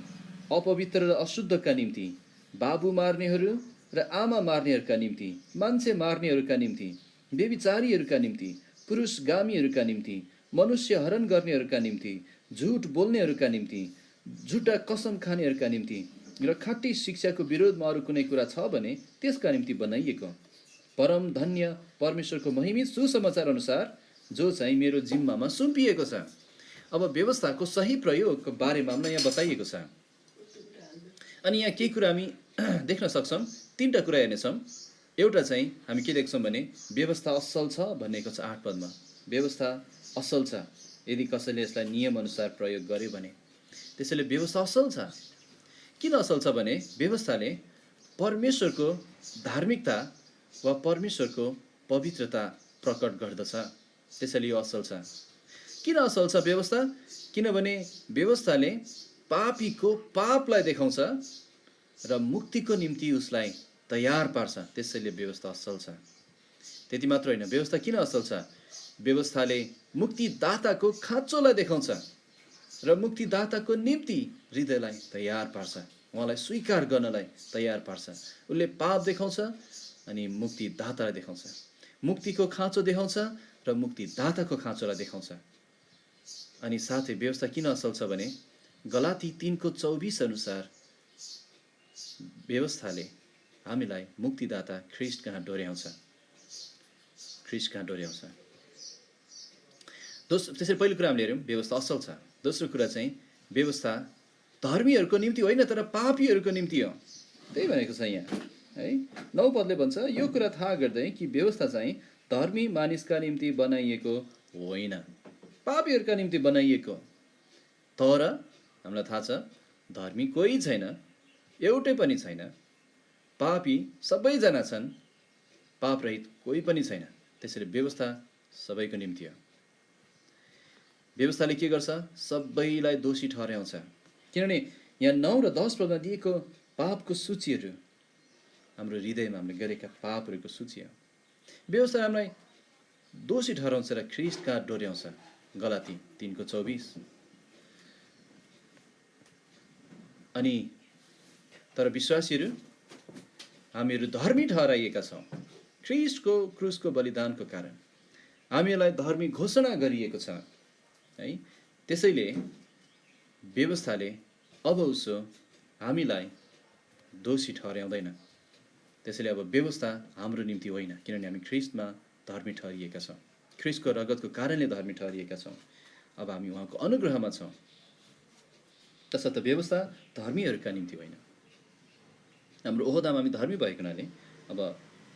अपवित्र र अशुद्धका निम्ति, बाबु मार्नेहरू र आमा मार्नेहरूका निम्ति, मान्छे मार्नेहरूका निम्ति, व्यभिचारीहरूका निम्ति, पुरुषगामीहरूका निम्ति, मनुष्य हरण गर्नेहरूका निम्ति, झुट बोल्नेहरूका निम्ति, झुटा कसम खानेहरूका निम्ति र खाँटी शिक्षाको विरोधमा अरू कुनै कुरा छ भने त्यसका निम्ति बनाइएको परम धन्य परमेश्वरको महिमित सुसमाचार अनुसार जो चाहिँ मेरो जिम्मामा सुम्पिएको छ। अब व्यवस्थाको सही प्रयोगको बारेमा हामीलाई यहाँ बताइएको छ। अनि यहाँ केही कुरा हामी देख्न सक्छौँ। 3टा कुरा हेर्नेछौँ। एउटा चाहिँ हामी के देख्छौँ भने व्यवस्था असल छ भनेको छ 8 पदमा। व्यवस्था असल छ यदि कसैले यसलाई नियमअनुसार प्रयोग गर्यो भने। त्यसैले व्यवस्था असल छ। किन असल छ भने व्यवस्थाले परमेश्वरको धार्मिकता वा परमेश्वरको पवित्रता प्रकट गर्दछ। त्यसैले यो असल छ। किन असल छ व्यवस्था? किनभने व्यवस्थाले पापीको पापलाई देखाउँछ र मुक्तिको निम्ति उसलाई तयार पार्छ। त्यसैले व्यवस्था असल छ। त्यति मात्र होइन, व्यवस्था किन असल छ? व्यवस्थाले मुक्तिदाताको खाँचोलाई देखाउँछ र मुक्तिदाताको निम्ति हृदयलाई तयार पार्छ, उहाँलाई स्वीकार गर्नलाई तयार पार्छ। उसले पाप देखाउँछ अनि मुक्तिदातालाई देखाउँछ। मुक्तिको खाँचो देखाउँछ र मुक्तिदाताको खाँचोलाई देखाउँछ। अनि साथै व्यवस्था किन असल छ भने गलाती 3:24 अनुसार व्यवस्थाले हामीलाई मुक्तिदाता ख्रीष्ट कहाँ डोर्याउँछ। ख्रीष्ट कहाँ डोर्याउँछ। त्यसरी पहिलो कुरा हामीले हेऱ्यौँ, व्यवस्था असल छ। दोस्रो कुरा चाहिँ व्यवस्था धर्मीहरूको निम्ति होइन तर पापीहरूको निम्ति हो। त्यही भनेको छ यहाँ है। 9 पदले भन्छ यो कुरा थाहा गर्दै कि व्यवस्था चाहिँ धर्मी मानिसका निम्ति बनाइएको होइन, पापीहरूका निम्ति बनाइएको। तर हामीलाई थाहा छ धर्मी कोही छैन, एउटै पनि छैन। पापी सबैजना छन्, पाप रहित कोही पनि छैन। त्यसैले व्यवस्था सबैको निम्ति हो। व्यवस्थाले के गर्छ? सबैलाई दोषी ठहर्याउँछ। किनभने यहाँ 9 र 10 पदमा दिएको पापको सूचीहरू हाम्रो हृदयमा हामीले गरेका पापहरूको सूची हो। व्यवस्था हामीलाई दोषी ठहराउँछ र ख्रीष्ट कहाँ डोर्याउँछ। गलाती 3:24। अनि तर विश्वासीहरू हामीहरू धर्मी ठहराइएका छौँ ख्रीष्टको क्रुसको बलिदानको कारण। हामीलाई धर्मी घोषणा गरिएको छ है। त्यसैले व्यवस्थाले अब उसो हामीलाई दोषी ठहर्याउँदैन। त्यसैले अब व्यवस्था हाम्रो निम्ति होइन, किनभने हामी ख्रीष्टमा धर्मी ठहरिएका छौँ। ख्रीष्टको रगतको कारणले धर्मी ठहरिएका छौँ। अब हामी उहाँको अनुग्रहमा छौँ। तसर्थ व्यवस्था धर्मीहरूका निम्ति होइन। हाम्रो ओहदामा हामी धर्मी भएको हुनाले अब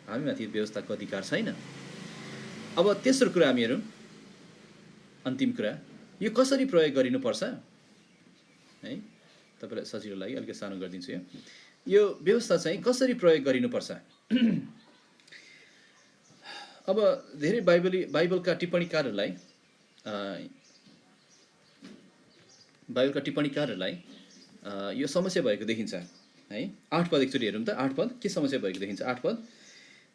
हामीमाथि व्यवस्थाको अधिकार छैन। अब तेस्रो कुरा हामीहरू, अन्तिम कुरा, यो कसरी प्रयोग गरिनुपर्छ है। तपाईँलाई सजिलो लागि अलिकति सानो गरिदिन्छु। यो व्यवस्था चाहिँ कसरी प्रयोग गरिनुपर्छ। अब धेरै बाइबलका टिप्पणीकारहरूलाई यो समस्या भएको देखिन्छ है। 8 पद एकचोटि हेरौँ त। 8 पद के समस्या भएको देखिन्छ। 8 पद,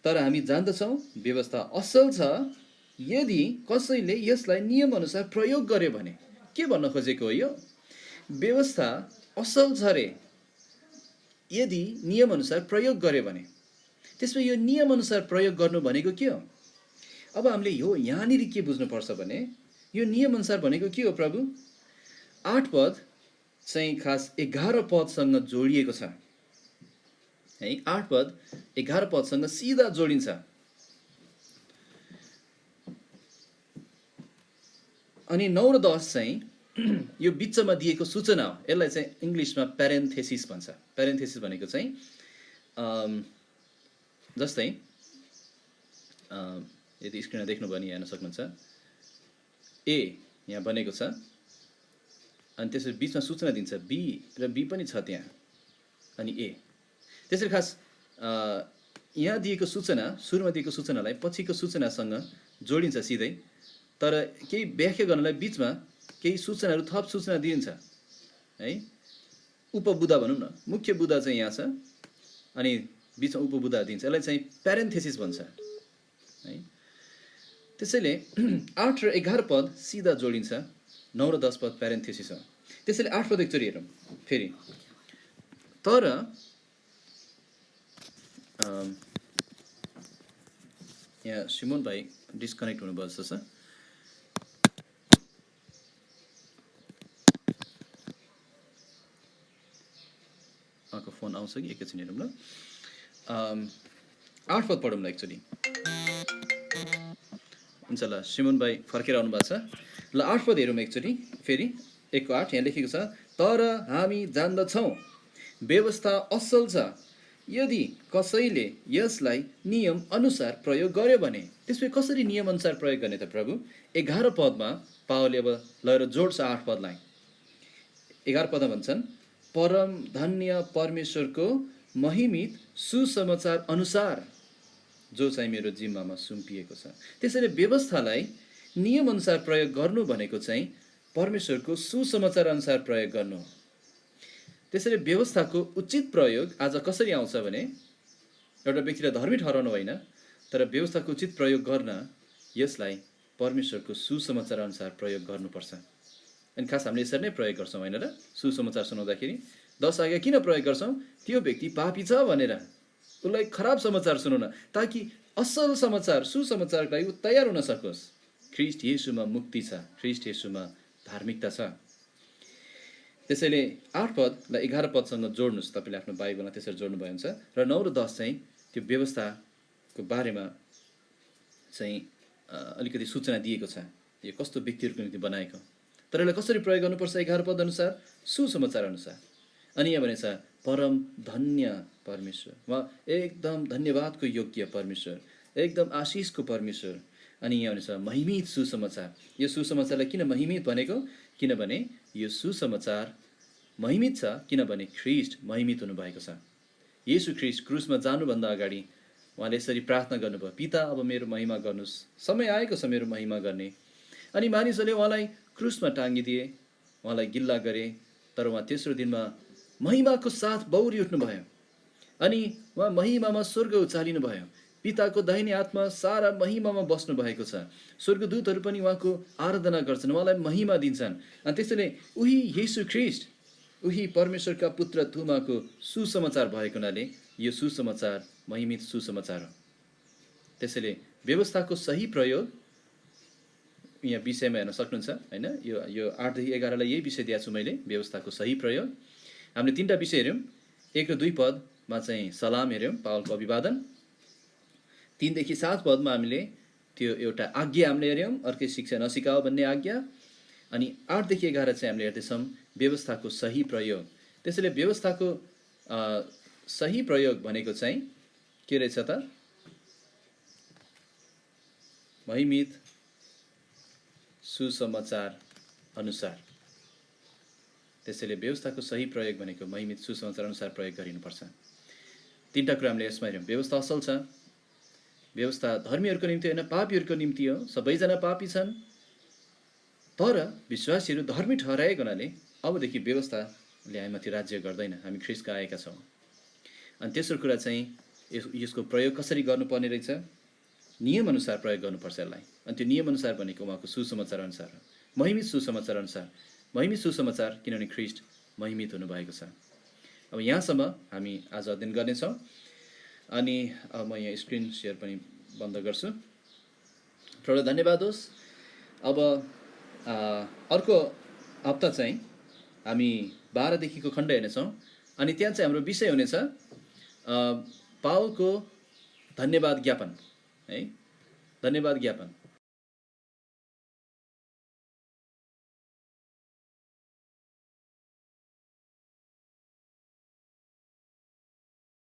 तर हामी जान्दछौँ व्यवस्था असल छ यदि कसैले यसलाई नियमअनुसार प्रयोग गर्यो भने। के भन्न खोजेको हो यो? व्यवस्था असल छ रे यदि नियमअनुसार प्रयोग गर्यो भने। त्यसमा यो नियमअनुसार प्रयोग गर्नु भनेको के हो? अब हामीले यो यहाँनिर के बुझ्नुपर्छ भने यो नियमअनुसार भनेको के हो प्रभु? 8 पद चाहिँ खास 11 पदसँग जोडिएको छ है। 8 पद 11 पदसँग सिधा जोडिन्छ। अनि 9 र 10 चाहिँ यो बिचमा दिएको सूचना हो। यसलाई चाहिँ इङ्ग्लिसमा प्यारेन्थेसिस भन्छ। प्यारेन्थेसिस भनेको चाहिँ जस्तै यदि स्क्रिनमा देख्नुभयो भने हेर्न सक्नुहुन्छ। ए यहाँ बनेको छ अनि त्यसपछि बिचमा सूचना दिन्छ। बी र बी पनि छ त्यहाँ, अनि ए। त्यसरी खास यहाँ दिएको सूचना, सुरुमा दिएको सूचनालाई पछिको सूचनासँग जोडिन्छ सिधै। तर केही व्याख्या गर्नलाई बिचमा केही सूचनाहरू, थप सूचना दिइन्छ है। उपबुदा भनौँ न, मुख्य बुदा चाहिँ यहाँ छ अनि बिचमा उपबुदा दिन्छ। यसलाई चाहिँ प्यारेन्थेसिस भन्छ है। त्यसैले 8 र 11 पद सिधा जोडिन्छ, 9 र 10 पद प्यारेन्थेसिस हो। त्यसैले 8 पद एकचोटि हेरौँ फेरि। तर यहाँ सिमोन भाइ डिस्कनेक्ट हुनुभयो जस्तो छ। उहाँको फोन आउँछ कि एकैछिन हेरौँ ल। 8 पद पढौँ ल एकचोटि। हुन्छ ल, सिमोन भाइ फर्केर आउनु भएको छ। ल 8 पद हेरौँ एकचोटि फेरि। 1:8 यहाँ लेखेको छ, तर हामी जान्दछौँ व्यवस्था असल छ यदि कसैले यसलाई नियम अनुसार प्रयोग गर्यो भने। त्यसपछि कसरी नियम अनुसार प्रयोग गर्ने त प्रभु? 11 पदमा पावलले अब लगेर जोड्छ 8 पदलाई। 11 पदमा भन्छन्, परम धन्य परमेश्वरको महिमित सुसमाचार अनुसार जो चाहिँ मेरो जिम्मामा सुम्पिएको छ। त्यसैले व्यवस्थालाई नियम अनुसार प्रयोग गर्नु भनेको चाहिँ परमेश्वरको सुसमाचार अनुसार प्रयोग गर्नु हो। त्यसैले व्यवस्थाको उचित प्रयोग आज कसरी आउँछ भने एउटा व्यक्तिलाई धर्मी ठहराउनु होइन, तर व्यवस्थाको उचित प्रयोग गर्न यसलाई परमेश्वरको सुसमाचार अनुसार प्रयोग गर्नुपर्छ। अनि खास हामीले यसरी नै प्रयोग गर्छौँ होइन र? सुसमाचार सुनाउँदाखेरि 10 आज्ञा किन प्रयोग गर्छौँ? त्यो व्यक्ति पापी छ भनेर उसलाई खराब समाचार सुनाउन, ताकि असल समाचार, सुसमाचारको लागि ऊ तयार हुन सकोस्। ख्रीष्ट येशूमा मुक्ति छ, ख्रीष्ट येशूमा धार्मिकता छ। त्यसैले 8 पदलाई 11 पदसँग जोड्नुहोस्। तपाईँले आफ्नो बाइबलमा त्यसरी जोड्नुभयो हुन्छ। र 9 र 10 चाहिँ त्यो व्यवस्थाको बारेमा चाहिँ अलिकति सूचना दिएको छ, यो कस्तो व्यक्तिहरूको निम्ति बनाएको। तर यसलाई कसरी प्रयोग गर्नुपर्छ? 11 पद अनुसार, सुसमाचार अनुसार। अनि यहाँ भनेको छ परम धन्य परमेश्वर, वा एकदम धन्यवादको योग्य परमेश्वर, एकदम आशिषको परमेश्वर। अनि यहाँ भनेको छ महिमित सुसमाचार। यो सुसमाचारलाई किन महिमित भनेको? किनभने यो सुसमाचार महिमित छ किनभने ख्रीष्ट महिमित हुनुभएको छ। येशू ख्रीष्ट क्रुसमा जानुभन्दा अगाडि उहाँले यसरी प्रार्थना गर्नुभयो, पिता अब मेरो महिमा गर्नुहोस्, समय आएको छ मेरो महिमा गर्ने। अनि मानिसहरूले उहाँलाई क्रुसमा टाँगिदिए, उहाँलाई गिल्ला गरे, तर उहाँ तेस्रो दिनमा महिमाको साथ बौरी उठ्नुभयो। अनि उहाँ महिमामा स्वर्ग उचालिनु भयो, पिताको दाहिने हातमा सारा महिमामा बस्नु भएको छ। स्वर्गदूतहरू पनि उहाँको आराधना गर्छन्, उहाँलाई महिमा दिन्छन्। अनि त्यसैले उही येशू ख्रीष्ट, उही परमेश्वरका पुत्र थुमाको सुसमाचार भएको हुनाले यो सुसमाचार महिमित सुसमाचार हो। त्यसैले व्यवस्थाको सही प्रयोग यहाँ विषयमा हेर्न सक्नुहुन्छ होइन। यो 8 देखि 11लाई यही विषय दिएको छु मैले, व्यवस्थाको सही प्रयोग। हामीले 3टा विषय हेऱ्यौँ। 1 र 2 पदमा चाहिँ सलाम हेऱ्यौँ, पावलको अभिवादन। 3 देखि 7 पदमा हामीले त्यो एउटा आज्ञा हामीले हेऱ्यौँ, अर्कै शिक्षा नसिकाओ भन्ने आज्ञा। अनि 8 देखि 11 चाहिँ हामीले हेर्दैछौँ व्यवस्थाको सही प्रयोग। त्यसैले व्यवस्थाको सही प्रयोग भनेको चाहिँ के रहेछ त? महिमित सुसमाचार अनुसार। त्यसैले व्यवस्थाको सही प्रयोग भनेको महिमित सुसमाचार अनुसार प्रयोग गरिनुपर्छ। 3टा कुरा हामीले यसमा हेऱ्यौँ। व्यवस्था असल छ, व्यवस्था धर्मीहरूको निम्ति होइन, पापीहरूको निम्ति हो। सबैजना पापी छन्, तर विश्वासीहरू धर्मी ठहराएको हुनाले अबदेखि व्यवस्थाले हामीमाथि राज्य गर्दैन, हामी ख्रीष्टका आएका छौँ। अनि तेस्रो कुरा चाहिँ यसको प्रयोग कसरी गर्नुपर्ने रहेछ? नियमअनुसार प्रयोग गर्नुपर्छ यसलाई। अनि त्यो नियमअनुसार भनेको उहाँको सुसमाचार अनुसार हो, महिमित सुसमाचार अनुसार। महिमित सुसमाचार किनभने ख्रीष्ट महिमित हुनुभएको छ। अब यहाँसम्म हामी आज अध्ययन गर्नेछौँ। अनि म यहाँ स्क्रिन सेयर पनि बन्द गर्छु। प्रभु धन्यवाद होस्। अब अर्को हप्ता चाहिँ हामी 12 देखिको खण्ड हेर्नेछौँ। अनि त्यहाँ चाहिँ हाम्रो विषय हुनेछ पावलको धन्यवाद ज्ञापन है, धन्यवाद ज्ञापन।